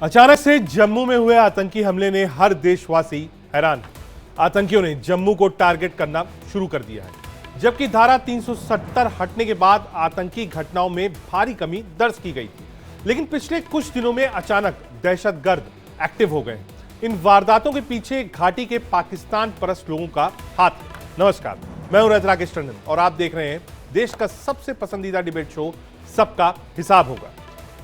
अचानक से जम्मू में हुए आतंकी हमले ने हर देशवासी हैरान। आतंकियों ने जम्मू को टारगेट करना शुरू कर दिया है, जबकि धारा 370 हटने के बाद आतंकी घटनाओं में भारी कमी दर्ज की गई थी। लेकिन पिछले कुछ दिनों में अचानक दहशतगर्द एक्टिव हो गए। इन वारदातों के पीछे घाटी के पाकिस्तान परस्त लोगों का हाथ है। नमस्कार, मैं हूं राकेश टंडन और आप देख रहे हैं देश का सबसे पसंदीदा डिबेट शो सबका हिसाब होगा।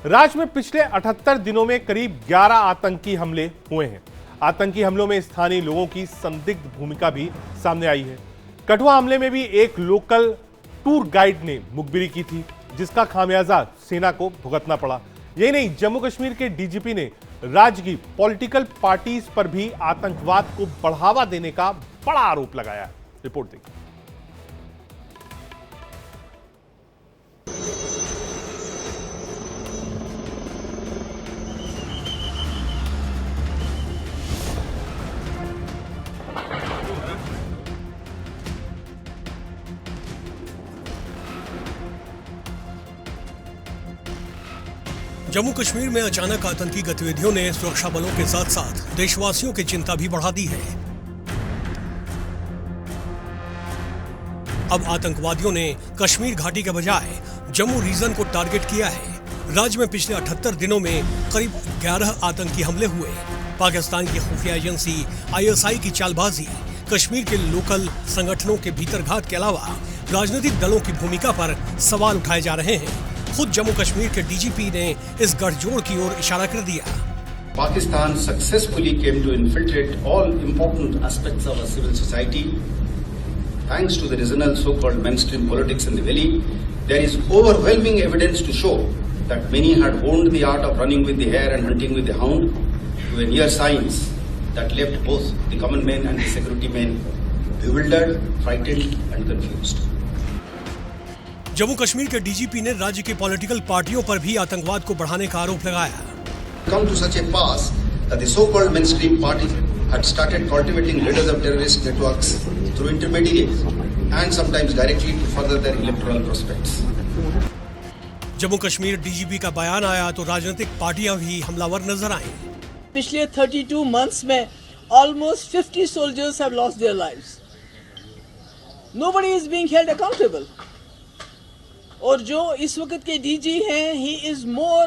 राज्य में पिछले 78 दिनों में करीब 11 आतंकी हमले हुए हैं। आतंकी हमलों में स्थानीय लोगों की संदिग्ध भूमिका भी सामने आई है। कठुआ हमले में भी एक लोकल टूर गाइड ने मुखबिरी की थी, जिसका खामियाजा सेना को भुगतना पड़ा। यही नहीं, जम्मू कश्मीर के डीजीपी ने राज्य की पॉलिटिकल पार्टीज पर भी आतंकवाद को बढ़ावा देने का बड़ा आरोप लगाया है। रिपोर्ट देखिए। जम्मू कश्मीर में अचानक आतंकी गतिविधियों ने सुरक्षा बलों के साथ साथ देशवासियों की चिंता भी बढ़ा दी है। अब आतंकवादियों ने कश्मीर घाटी के बजाय जम्मू रीजन को टारगेट किया है। राज्य में पिछले 78 दिनों में करीब 11 आतंकी हमले हुए। पाकिस्तान की खुफिया एजेंसी ISI की चालबाजी, कश्मीर के लोकल संगठनों के भीतरघात के अलावा राजनीतिक दलों की भूमिका पर सवाल उठाए जा रहे हैं। खुद जम्मू कश्मीर के डीजीपी ने इस गठजोड़ की ओर इशारा कर दिया। Pakistan successfully came to infiltrate all important aspects of our civil society. Thanks to the regional so-called mainstream politics in the valley, there is overwhelming evidence to show that many had honed the art of running with the hare and hunting with the hound to a near science that left both the common men and the security men bewildered, frightened and confused. Jammu Kashmir के DGP ने राज्य की political पार्टियों पर भी आतंकवाद को बढ़ाने का आरोप लगाया। Come to such a pass that the so-called mainstream parties had started cultivating leaders of terrorist networks through intermediaries and sometimes directly to further their electoral prospects. Jammu Kashmir DGP का बयान आया तो राजनीतिक पार्टियां भी हमलावर नजर आईं। पिछले 32 months में almost 50 soldiers have lost their lives. Nobody is being held accountable. और जो इस वक्त के डीजी हैं, he is more,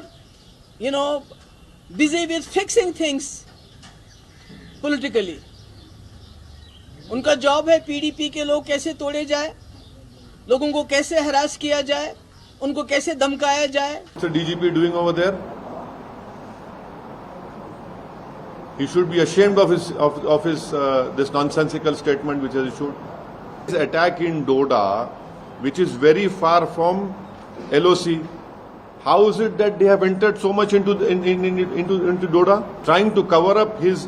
busy with fixing things politically. उनका जॉब है पीडीपी के लोग कैसे तोड़े जाए, लोगों को कैसे हरास किया जाए, उनको कैसे धमकाया जाए। What's the DGP doing over there? He should be ashamed of his this nonsensical statement which has issued. This attack in Doda, which is very far from LOC. How is it that they have entered so much into Doda, trying to cover up his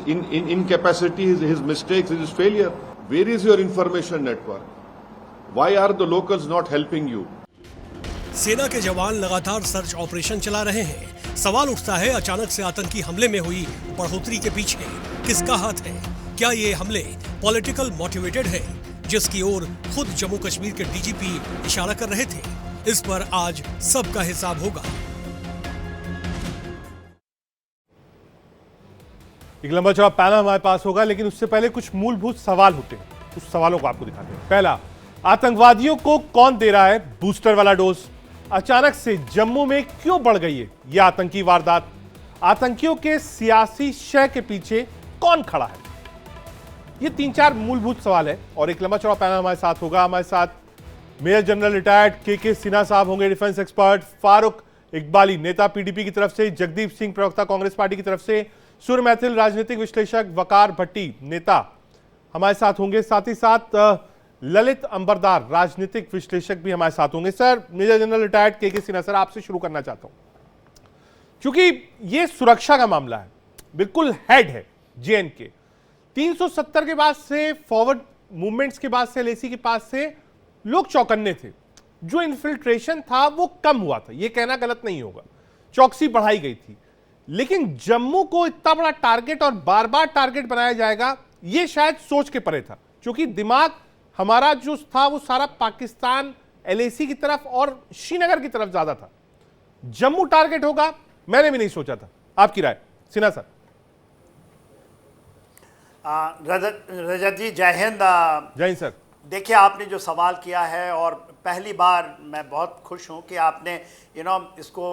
incapacity, his mistakes, his failure? Where is your information network? Why are the locals not helping you? सेना के जवान लगातार search operation चला रहे हैं। सवाल उठता है, अचानक से आतंकी हमले में हुई बढ़ोतरी के पीछे किसका हाथ है? क्या ये हमले पॉलिटिकल मोटिवेटेड है, जिसकी ओर खुद जम्मू कश्मीर के डीजीपी इशारा कर रहे थे? इस पर आज सबका हिसाब होगा। एक लंबा चौड़ा पैनल हमारे पास होगा, लेकिन उससे पहले कुछ मूलभूत सवाल होते हैं। उस सवालों को आपको दिखाते हैं। पहला, आतंकवादियों को कौन दे रहा है बूस्टर वाला डोज? अचानक से जम्मू में क्यों बढ़ गई है यह आतंकी वारदात? आतंकियों के सियासी शय के पीछे कौन खड़ा है? ये 3-4 मूलभूत सवाल है और एक लंबा चौड़ा पैनल हमारे साथ होगा। हमारे साथ मेजर जनरल रिटायर्ड के सिन्हा साहब होंगे, डिफेंस एक्सपर्ट, फारूक इकबाली नेता पीडीपी की तरफ से, जगदीप सिंह प्रवक्ता कांग्रेस पार्टी की तरफ से, सूर्य मैथिल राजनीतिक विश्लेषक, वकार भट्टी नेता हमारे साथ होंगे। साथ ही साथ ललित अंबरदार राजनीतिक विश्लेषक भी हमारे साथ होंगे। सर, मेजर जनरल रिटायर्ड के सिन्हा सर, आपसे शुरू करना चाहता हूं, क्योंकि यह सुरक्षा का मामला है, बिल्कुल हेड है JNK। 370 के बाद से, फॉरवर्ड मूवमेंट्स के बाद से, LAC के पास से लोग चौकन्ने थे। जो इन्फिल्ट्रेशन था वो कम हुआ था, यह कहना गलत नहीं होगा, चौकसी बढ़ाई गई थी। लेकिन जम्मू को इतना बड़ा टारगेट और बार बार टारगेट बनाया जाएगा, यह शायद सोच के परे था, क्योंकि दिमाग हमारा जो था वो सारा पाकिस्तान, LAC की तरफ और श्रीनगर की तरफ ज्यादा था। जम्मू टारगेट होगा, मैंने भी नहीं सोचा था। आपकी राय? सिन्हा सर। रजत जी जय हिंद। जय हिंद सर। देखिए, आपने जो सवाल किया है, और पहली बार मैं बहुत खुश हूं कि आपने इसको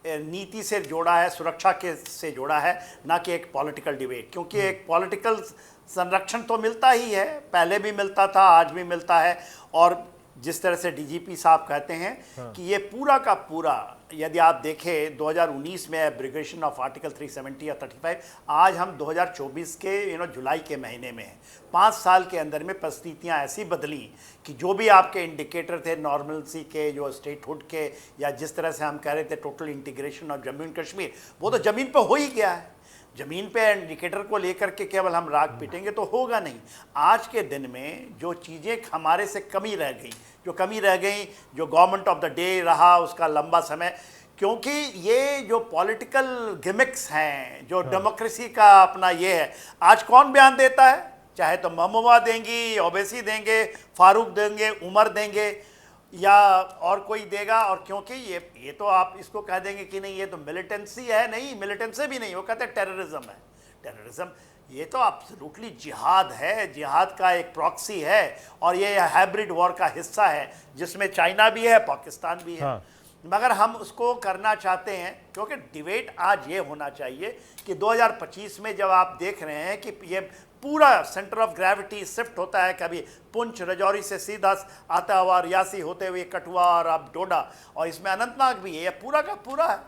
नीति से जोड़ा है, सुरक्षा के से जोड़ा है, ना कि एक पॉलिटिकल डिबेट। क्योंकि एक पॉलिटिकल संरक्षण तो मिलता ही है, पहले भी मिलता था, आज भी मिलता है। और जिस तरह से डीजीपी साहब कहते हैं कि ये पूरा का पूरा, यदि आप देखें 2019 में एब्रिगेशन ऑफ आर्टिकल 370 या 35, आज हम 2024 के जुलाई के महीने में हैं। 5 साल के अंदर में परिस्थितियां ऐसी बदली कि जो भी आपके इंडिकेटर थे नॉर्मलसी के, जो स्टेटहुड के, या जिस तरह से हम कह रहे थे total integration of Jammu and Kashmir, वो तो ज़मीन पर हो ही गया है। ज़मीन पे इंडिकेटर को लेकर के केवल हम राग पीटेंगे तो होगा नहीं। आज के दिन में जो चीज़ें हमारे से कमी रह गई, जो गवर्नमेंट ऑफ द डे रहा उसका लंबा समय, क्योंकि ये जो पॉलिटिकल गिमिक्स हैं, जो डेमोक्रेसी का अपना ये है, आज कौन बयान देता है? चाहे तो महबूबा देंगी, ओवैसी देंगे, फारूक देंगे, उमर देंगे, या और कोई देगा। और क्योंकि ये तो आप इसको कह देंगे कि नहीं ये तो मिलिटेंसी है, नहीं, मिलिटेंसी भी नहीं, वो कहते हैं टेररिज्म है। टेररिज्म ये तो एब्सोल्युटली जिहाद है, जिहाद का एक प्रॉक्सी है, और ये हाइब्रिड वॉर का हिस्सा है जिसमें चाइना भी है, पाकिस्तान भी है। हाँ। मगर हम उसको करना चाहते हैं, क्योंकि डिबेट आज ये होना चाहिए कि 2025 में जब आप देख रहे हैं कि ये पूरा सेंटर ऑफ ग्रेविटी शिफ्ट होता है, कभी पुंछ राजौरी से सीधा आता हुआ रियासी होते हुए कठुआ और अब डोडा, और इसमें अनंतनाग भी है, ये पूरा का पूरा है।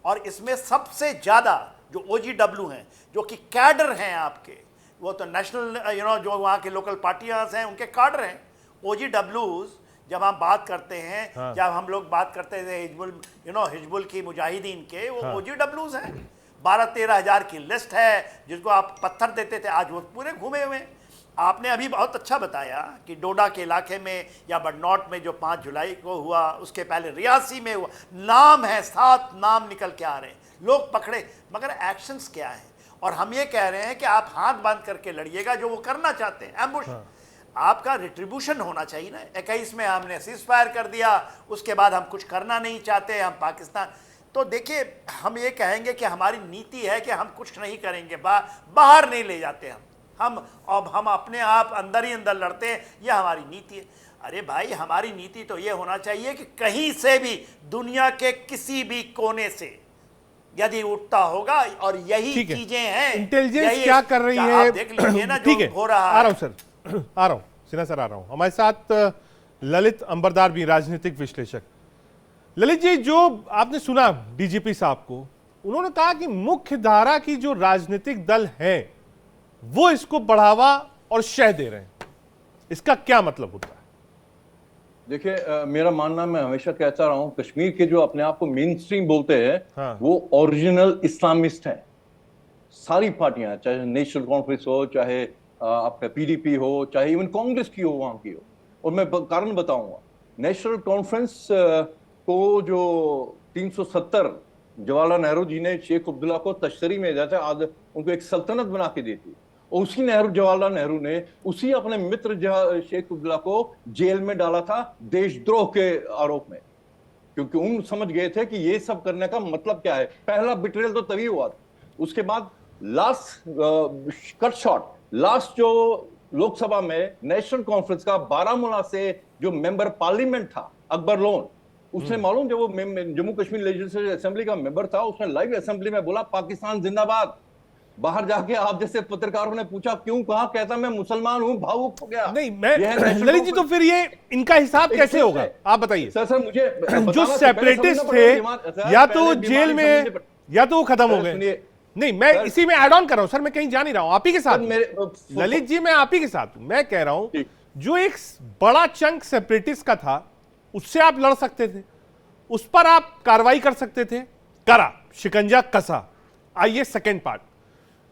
और इसमें सबसे ज़्यादा जो OGW हैं, जो कि कैडर हैं आपके, वो तो नेशनल जो वहाँ के लोकल पार्टियाँ हैं उनके कैडर हैं। OGWs जब हम बात करते हैं, हाँ। जब हम लोग बात करते थे हिजबुल की मुजाहिदीन के, वो हाँ। OGWs हैं। 12-13 हज़ार की लिस्ट है जिसको आप पत्थर देते थे, आज वो पूरे घूमे हुए। आपने अभी बहुत अच्छा बताया कि डोडा के इलाके में या बड़नौट में जो 5 जुलाई को हुआ, उसके पहले रियासी में हुआ, नाम है, 7 नाम निकल के आ रहे हैं, लोग पकड़े, मगर एक्शंस क्या हैं? और हम ये कह रहे हैं कि आप हाथ बांध करके लड़िएगा जो वो करना चाहते हैं, एम्बुश। हाँ। आपका रिट्रीब्यूशन होना चाहिए ना। 21 में हमने सीज़फायर कर दिया, उसके बाद हम कुछ करना नहीं चाहते, हम पाकिस्तान। तो देखिए, हम ये कहेंगे कि हमारी नीति है कि हम कुछ नहीं करेंगे, बाहर नहीं ले जाते हम अपने आप अंदर ही अंदर लड़ते हैं, ये हमारी नीति है। अरे भाई, हमारी नीति तो ये होना चाहिए कि कहीं से भी, दुनिया के किसी भी कोने से यदि उठता होगा, और यही चीजें हैं, इंटेलिजेंस क्या कर रही है, देख लीजिए ना जो हो रहा है। आ रहा हूं सर, आ रहा हूं, सिन्हा सर आ रहा हूं। हमारे साथ ललित अंबरदार भी, राजनीतिक विश्लेषक। ललित जी, जो आपने सुना डीजीपी साहब को, उन्होंने कहा कि मुख्य धारा की जो राजनीतिक दल हैं वो इसको बढ़ावा और शह दे रहे हैं, इसका क्या मतलब होता है? देखिए, मेरा मानना, मैं हमेशा कहता रहा हूं, कश्मीर के जो अपने आप को मेन स्ट्रीम बोलते हैं, हाँ। वो ओरिजिनल इस्लामिस्ट हैं। सारी पार्टियां, चाहे नेशनल कॉन्फ्रेंस हो, चाहे आपका PDP हो, चाहे इवन कांग्रेस की हो, वहां की हो। और मैं कारण बताऊंगा। नेशनल कॉन्फ्रेंस को जो 370 जवाहरलाल नेहरू जी ने शेख अब्दुल्ला को तश्तरी में दिया था, आज उनको एक सल्तनत बना के दी थी, और उसी जवाहरलाल नेहरू ने उसी अपने मित्र शेख अब्दुल्ला को जेल में डाला था देशद्रोह के आरोप में, क्योंकि उन समझ गए थे कि ये सब करने का मतलब क्या है। पहला बिट्रेल तो तभी हुआ था। उसके बाद लास्ट कट शॉट, लास्ट जो लोकसभा में नेशनल कॉन्फ्रेंस का बारामूला से जो मेंबर पार्लियामेंट था, अकबर लोन, उसने मालूम, जब वो जम्मू कश्मीर लेजिस्लेटिव असेंबली का मेंबर था, उसने लाइव असेंबली में बोला पाकिस्तान जिंदाबाद। बाहर जाके आप जैसे पत्रकारों ने पूछा क्यों, कहा, कहता मैं मुसलमान हूं, भावुक हो गया। नहीं, मैं ललित जी, तो फिर ये इनका हिसाब कैसे होगा, आप बताइए। सर मुझे जो सेपरेटिस्ट थे, या तो जेल में, या तो वो खत्म हो गए। नहीं, मैं इसी में ऐड ऑन कर रहा हूं सर, मैं कहीं जा नहीं रहा हूं, आप ही के साथ ललित जी, मैं आप ही के साथ मैं कह रहा हूं, जो एक बड़ा चंक सेपरेटिस्ट का था, उससे आप लड़ सकते थे, उस पर आप कार्रवाई कर सकते थे, करा, शिकंजा कसा। आइए सेकेंड पार्ट,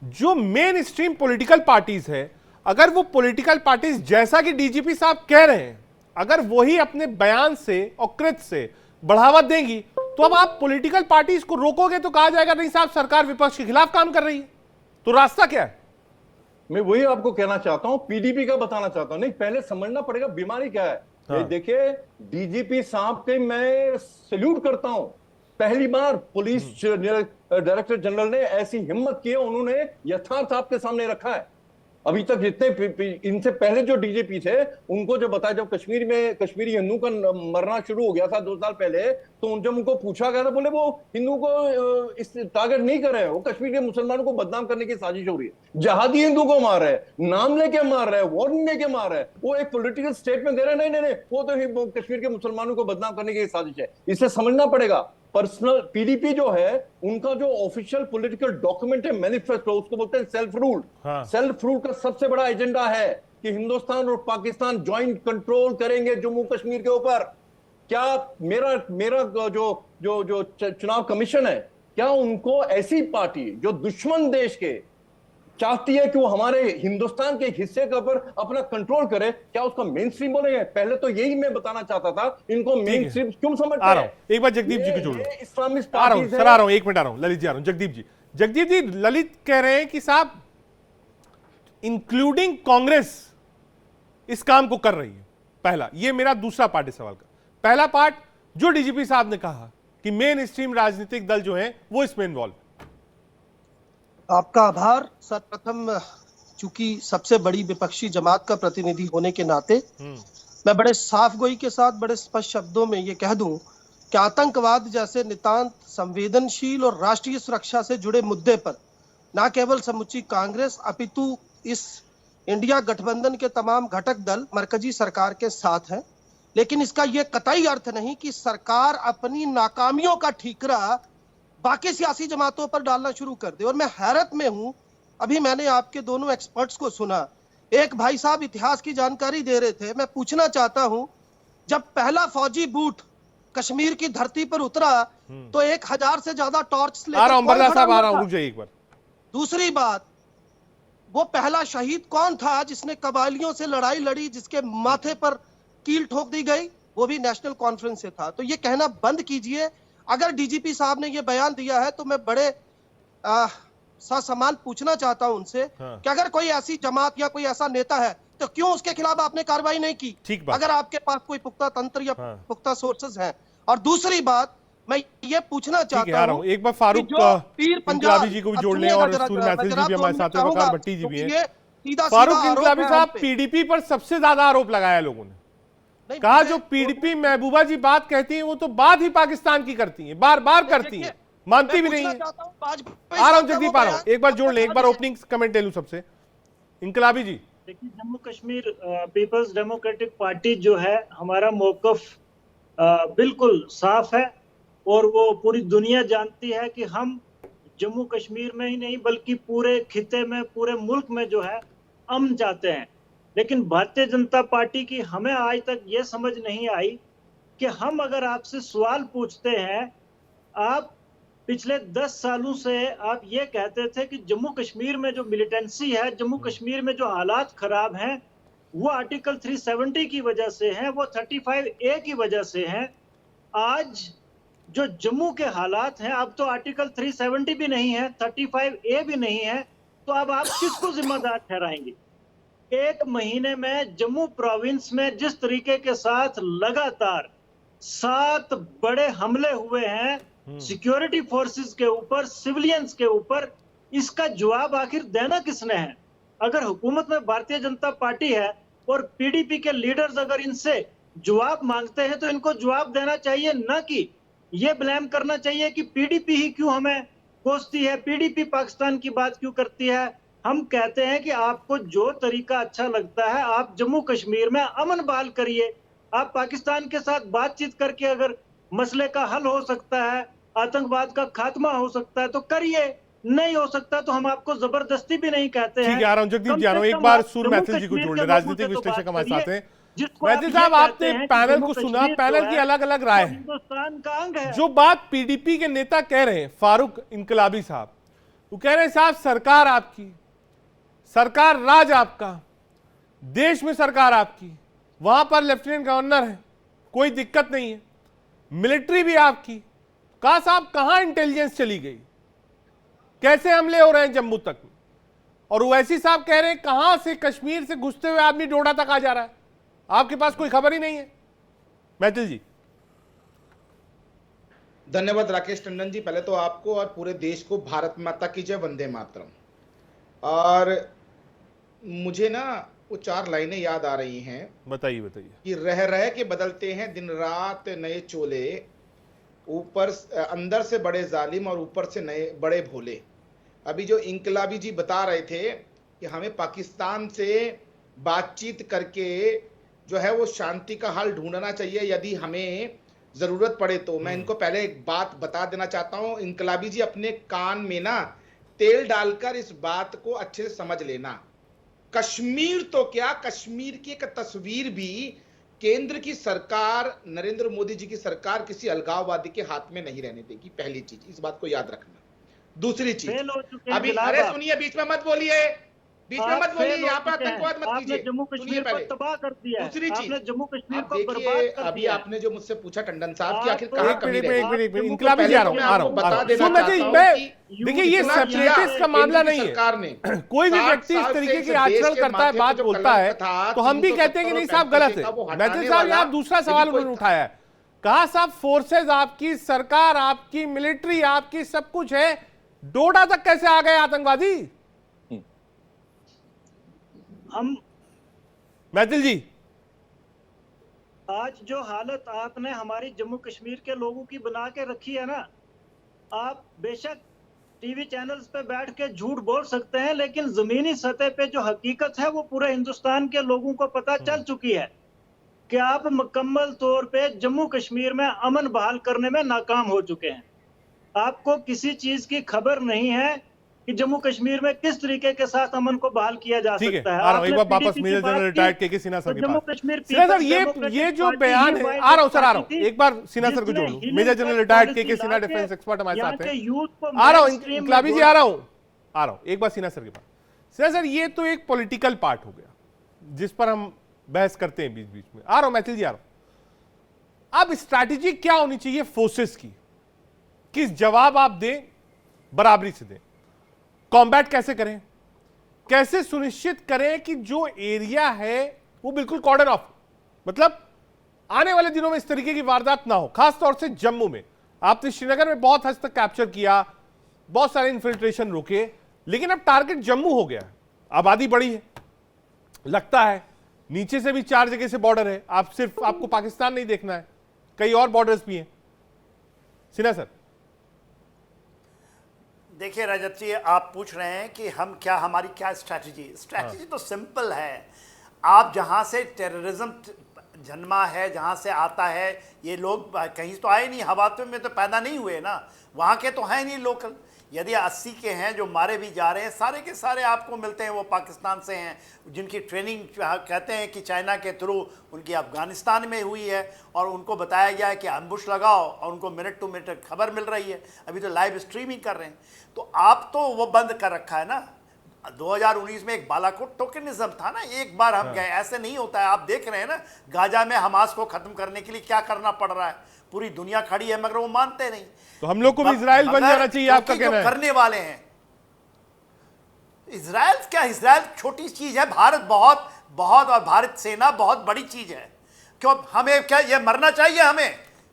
जो मेन स्ट्रीम पॉलिटिकल पार्टीज है, अगर वो पॉलिटिकल पार्टीज जैसा कि डीजीपी साहब कह रहे हैं, अगर वही अपने बयान से और कृत से बढ़ावा देंगी, तो अब आप पॉलिटिकल पार्टीज को रोकोगे तो कहा जाएगा नहीं साहब, सरकार विपक्ष के खिलाफ काम कर रही है। तो रास्ता क्या है? मैं वही आपको कहना चाहता हूं, PDP का बताना चाहता हूं। नहीं, पहले समझना पड़ेगा बीमारी क्या है। हाँ। देखिए, डीजीपी साहब के मैं सैल्यूट करता हूं, पहली बार पुलिस डायरेक्टर जनरल ने ऐसी हिम्मत की है, उन्होंने यथार्थ आपके सामने रखा है। अभी तक जितने इनसे पहले जो डीजीपी थे उनको जो बताया, जब कश्मीर में कश्मीरी हिंदू का मरना शुरू हो गया था 2 साल पहले, तो जब उनको पूछा गया था, बोले वो हिंदू को इस टारगेट नहीं कर रहे हैं, वो कश्मीर के मुसलमानों को बदनाम करने की साजिश हो रही है। जहादी हिंदू को मार रहे हैं, नाम लेके मार रहे हैं, वार्निंग लेके मार रहे हैं, वो एक पॉलिटिकल स्टेटमेंट दे रहे हैं, नहीं वो तो कश्मीर के मुसलमानों को बदनाम करने की साजिश है। इसे समझना पड़ेगा। पर्सनल पीडीपी जो है, उनका जो ऑफिशियल पॉलिटिकल डॉक्यूमेंट है, मैनिफेस्टो, उसको बोलते हैं सेल्फ रूल। सेल्फ रूल का सबसे बड़ा एजेंडा है कि हिंदुस्तान और पाकिस्तान ज्वाइंट कंट्रोल करेंगे जम्मू कश्मीर के ऊपर। क्या मेरा जो चुनाव कमीशन है, क्या उनको ऐसी पार्टी जो दुश्मन देश के चाहती है कि वो हमारे हिंदुस्तान के एक हिस्से के ऊपर अपना कंट्रोल करे, क्या उसका मेन स्ट्रीम बोलेंगे? पहले तो यही मैं बताना चाहता था, इनको मेन स्ट्रीम क्यों समझते हैं? एक बार जगदीप जी को जोड़ लो। इस्लामिस्ट आ रहा हूं सर, आ रहा हूं, 1 मिनट आ रहा हूं। ललित जी आ रहा हूं। जगदीप जी ललित कह रहे हैं कि साहब इंक्लूडिंग कांग्रेस इस काम को कर रही है। पहला, ये मेरा दूसरा पार्ट है सवाल का। पहला पार्ट जो डीजीपी साहब ने कहा कि मेन स्ट्रीम राजनीतिक दल जो है वो इसमें इन्वॉल्व। आपका आभार। सर्वप्रथम, चूंकि सबसे बड़ी विपक्षी जमात का प्रतिनिधि होने के नाते मैं बड़े साफ गोई के साथ बड़े स्पष्ट शब्दों में ये कह दूं कि आतंकवाद जैसे नितांत संवेदनशील और राष्ट्रीय सुरक्षा से जुड़े मुद्दे पर न केवल समुची कांग्रेस अपितु इस इंडिया गठबंधन के तमाम घटक दल मरकजी सरकार के साथ हैं। लेकिन इसका यह कतई अर्थ नहीं कि सरकार अपनी नाकामियों का ठीकरा बाकी सियासी जमातों पर डालना शुरू कर दे। और मैं हैरत में हूं, अभी मैंने आपके दोनों एक्सपर्ट्स को सुना, एक भाई साहब इतिहास की जानकारी दे रहे थे। मैं पूछना चाहता हूं, जब पहला फौजी बूट कश्मीर की धरती पर उतरा तो 1000 से ज्यादा टॉर्च एक बार। दूसरी बात, वो पहला शहीद कौन था जिसने कबायलियों से लड़ाई लड़ी, जिसके माथे पर कील ठोक दी गई? वो भी नेशनल कॉन्फ्रेंस से था। तो ये कहना बंद कीजिए। अगर डीजीपी साहब ने ये बयान दिया है तो मैं बड़े ससम्मान पूछना चाहता हूं उनसे कि अगर कोई ऐसी जमात या कोई ऐसा नेता है तो क्यों उसके खिलाफ आपने कार्रवाई नहीं की? अगर आपके पास कोई पुख्ता तंत्र या पुख्ता सोर्सेज हैं। और दूसरी बात, मैं ये पूछना चाहता हूं, एक बार फारूक इंकलाबी जी को भी जोड़ लें और मैथिल जी भी हमारे साथ हैं, वकार भट्टी जी भी हैं। फारूक इंकलाबी साहब, पीडीपी पर सबसे ज्यादा आरोप लगाया लोगों ने, कहा जो पीडीपी महबूबा जी बात कहती हैं वो तो बात ही पाकिस्तान की करती हैं, बार बार करती हैं, मानती भी नहीं है। आ रहा हूं जगदीप, आ रहा हूं, एक बार जोड़ लें, एक बार ओपनिंग कमेंट ले लूं सबसे। इंकलाबी जी, देखिए, Jammu Kashmir Peoples Democratic Party जो है, हमारा मौकफ बिल्कुल साफ है और वो पूरी दुनिया जानती है कि हम जम्मू कश्मीर में ही नहीं बल्कि पूरे खिते में, पूरे मुल्क में जो है अमन चाहते हैं। लेकिन भारतीय जनता पार्टी की हमें आज तक ये समझ नहीं आई कि हम अगर आपसे सवाल पूछते हैं, आप पिछले 10 सालों से आप ये कहते थे कि जम्मू कश्मीर में जो मिलिटेंसी है, जम्मू कश्मीर में जो हालात खराब हैं, वो आर्टिकल 370 की वजह से हैं, वो 35A की वजह से हैं। आज जो जम्मू के हालात हैं, अब तो आर्टिकल 370 भी नहीं है, 35A भी नहीं है, तो अब आप किसको जिम्मेदार ठहराएंगे? 1 महीने में जम्मू प्रोविंस में जिस तरीके के साथ लगातार 7 बड़े हमले हुए हैं सिक्योरिटी फोर्सेस के ऊपर, सिविलियंस के ऊपर, इसका जवाब आखिर देना किसने है? अगर हुकूमत में भारतीय जनता पार्टी है और पीडीपी के लीडर्स अगर इनसे जवाब मांगते हैं तो इनको जवाब देना चाहिए, ना कि ये ब्लेम करना चाहिए कि पीडीपी ही क्यों हमें कोसती है, पीडीपी पाकिस्तान की बात क्यों करती है। हम कहते हैं कि आपको जो तरीका अच्छा लगता है, आप जम्मू कश्मीर में अमन बहाल करिए। आप पाकिस्तान के साथ बातचीत करके अगर मसले का हल हो सकता है, आतंकवाद का खात्मा हो सकता है तो करिए, नहीं हो सकता तो हम आपको जबरदस्ती भी नहीं कहते हैं। ठीक है, आ रहा हूं जगदीप जी, आ रहा हूं, एक बार सूर मैथिल जी को जोड़ ले, राजनीतिक विश्लेषक हमारे साथ हैं। मैथिल साहब, आपने पैनल को सुना, पैनल की अलग अलग राय है। हिंदुस्तान का अंग है। जो बात पीडीपी के नेता कह रहे हैं, फारूक इंकलाबी साहब, वो कह रहे हैं साहब सरकार आपकी, सरकार राज आपका, देश में सरकार आपकी, वहां पर लेफ्टिनेंट गवर्नर है, कोई दिक्कत नहीं है, मिलिट्री भी आपकी। कहा साहब कहां इंटेलिजेंस चली गई, कैसे हमले हो रहे हैं जम्मू तक? और ओवैसी साहब कह रहे हैं कहां से कश्मीर से घुसते हुए आदमी डोडा तक आ जा रहा है, आपके पास कोई खबर ही नहीं है। मैथिल जी, धन्यवाद राकेश टंडन जी। पहले तो आपको और पूरे देश को भारत माता की जय, वंदे मातरम। और मुझे ना वो 4 लाइनें याद आ रही हैं। बताइए बताइए। कि रह के बदलते हैं दिन रात नए चोले, ऊपर अंदर से बड़े जालिम और ऊपर से नए बड़े भोले। अभी जो इंकलाबी जी बता रहे थे कि हमें पाकिस्तान से बातचीत करके जो है वो शांति का हल ढूंढना चाहिए यदि हमें जरूरत पड़े तो। मैं इनको पहले एक बात बता देना चाहता हूं, इंकलाबी जी अपने कान में ना तेल डालकर इस बात को अच्छे से समझ लेना। कश्मीर तो क्या, कश्मीर की एक तस्वीर भी केंद्र की सरकार, नरेंद्र मोदी जी की सरकार किसी अलगाववादी के हाथ में नहीं रहने देगी। पहली चीज, इस बात को याद रखना। दूसरी चीज, अभी अरे सुनिए, बीच में मत बोलिए, बीच में मत बोलिए, यहाँ पे आतंकवाद मत कीजिए। जम्मू कश्मीर को तबाह कर दिया। दूसरी चीज, जम्मू कश्मीर को बर्बाद कर दिया। अभी आपने जो मुझसे पूछा टंडन साहब कि आखिर कहाँ कमी रह गई, इंकलाबी जी आ रहा हूँ बता देना चाहता हूँ। देखिए ये सेपरेटिस्ट का मामला नहीं है। कोई भी व्यक्ति इस तरीके की आचरण करता है, बात बोलता है, तो हम भी कहते हैं कि नहीं साहब गलत है। मैथिल साहब यहाँ दूसरा सवाल उन्होंने उठाया है, कहा साहब फोर्सेज आपकी, सरकार आपकी, मिलिट्री आपकी, सब कुछ है, डोडा तक कैसे आ गए आतंकवादी? हम मैथिल जी, आज जो हालत आपने हमारी जम्मू कश्मीर के लोगों की बना के रखी है ना, आप बेशक टीवी चैनल्स पे बैठ के झूठ बोल सकते हैं, लेकिन जमीनी सतह पे जो हकीकत है वो पूरे हिंदुस्तान के लोगों को पता चल चुकी है कि आप मुकम्मल तौर पे जम्मू कश्मीर में अमन बहाल करने में नाकाम हो चुके हैं। आपको किसी चीज की खबर नहीं है कि जम्मू कश्मीर में किस तरीके के साथ अमन को बहाल किया जा सकता है। एक बार वापस मेजर जनरल रिटायर्ड के सिन्हा सर के जम्मू पास। कश्मीर सिन्हा सर ये जो बयान है, आ रहा हूं सर, आ रहा हूं, एक बार सिन्हा सर को जोड़ लूं। मेजर जनरल रिटायर्ड के सिन्हा डिफेंस एक्सपर्ट हमारे साथ हैं। आ रहा हूं इंकलाबी जी, आ रहा हूं, एक बार सिन्हा सर के पास। सिन्हा सर ये तो एक पॉलिटिकल पार्ट हो गया जिस पर हम बहस करते हैं बीच बीच में। आ रहा हूं मैथिल जी, आ रहा हूं। अब स्ट्रैटेजी क्या होनी चाहिए फोर्सेस की, किस जवाब आप दें, बराबरी से दें, कॉम्बैट कैसे करें, कैसे सुनिश्चित करें कि जो एरिया है वो बिल्कुल कॉर्डन ऑफ, मतलब आने वाले दिनों में इस तरीके की वारदात ना हो। खासतौर से जम्मू में आपने श्रीनगर में बहुत हद तक कैप्चर किया, बहुत सारे इन्फिल्ट्रेशन रोके, लेकिन अब टारगेट जम्मू हो गया है। आबादी बड़ी है, लगता है नीचे से भी 4 जगह से बॉर्डर है, आपको पाकिस्तान नहीं देखना है, कई और बॉर्डर्स भी हैं। सिन्हा सर, देखिए रजत जी, आप पूछ रहे हैं कि हमारी क्या स्ट्रैटेजी तो सिंपल है। आप जहां से टेररिज्म जन्मा है, जहां से आता है, ये लोग कहीं तो आए नहीं, हवा में तो पैदा नहीं हुए ना, वहां के तो हैं नहीं लोकल। यदि 80 के हैं जो मारे भी जा रहे हैं, सारे के सारे आपको मिलते हैं वो पाकिस्तान से हैं, जिनकी ट्रेनिंग कहते हैं कि चाइना के थ्रू उनकी अफगानिस्तान में हुई है, और उनको बताया गया है कि एम्बुश लगाओ, और उनको मिनट टू मिनट खबर मिल रही है। अभी तो लाइव स्ट्रीमिंग कर रहे हैं। तो आप तो वो बंद कर रखा है ना। 2019 में एक बालाकोट टोकनिज्म था ना, एक बार हम गए, ऐसे नहीं होता है। आप देख रहे हैं ना गाजा में हमास को खत्म करने के लिए क्या करना पड़ रहा है, पूरी दुनिया खड़ी है मगर वो मानते नहीं। तो हम लोग को भी इजराइल बन जाना चाहिए, आपका कहना है? करने वाले हैं इजराइल क्या, इजराइल छोटी चीज है, भारत बहुत बहुत, और भारत सेना बहुत बड़ी चीज है। क्यों हमें क्या ये मरना चाहिए?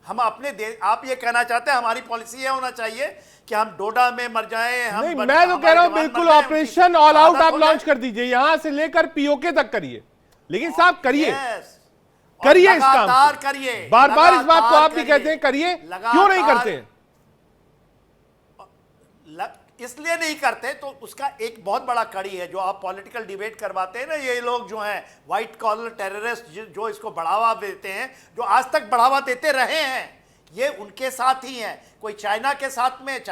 हम अपने देश, आप ये कहना चाहते हैं हमारी पॉलिसी ये होना चाहिए कि हम डोडा में मर जाएं? नहीं, मैं तो कह रहा हूं बिल्कुल ऑपरेशन ऑल आउट आप लॉन्च कर दीजिए, यहां से लेकर पीओके तक करिए, लेकिन साहब करिए, करिए इस काम को, करिए। बार बार इस बात को आप भी कहते हैं करिए, क्यों नहीं करते हैं? इसलिए नहीं करते तो उसका एक बहुत बड़ा कड़ी है जो आप पॉलिटिकल डिबेट करवाते हैं ना, ये लोग जो हैं व्हाइट कॉलर टेररिस्ट जो इसको बढ़ावा देते हैं, जो आज तक बढ़ावा देते रहे हैं, ये उनके साथ ही हैं। कोई चाइना के साथ में,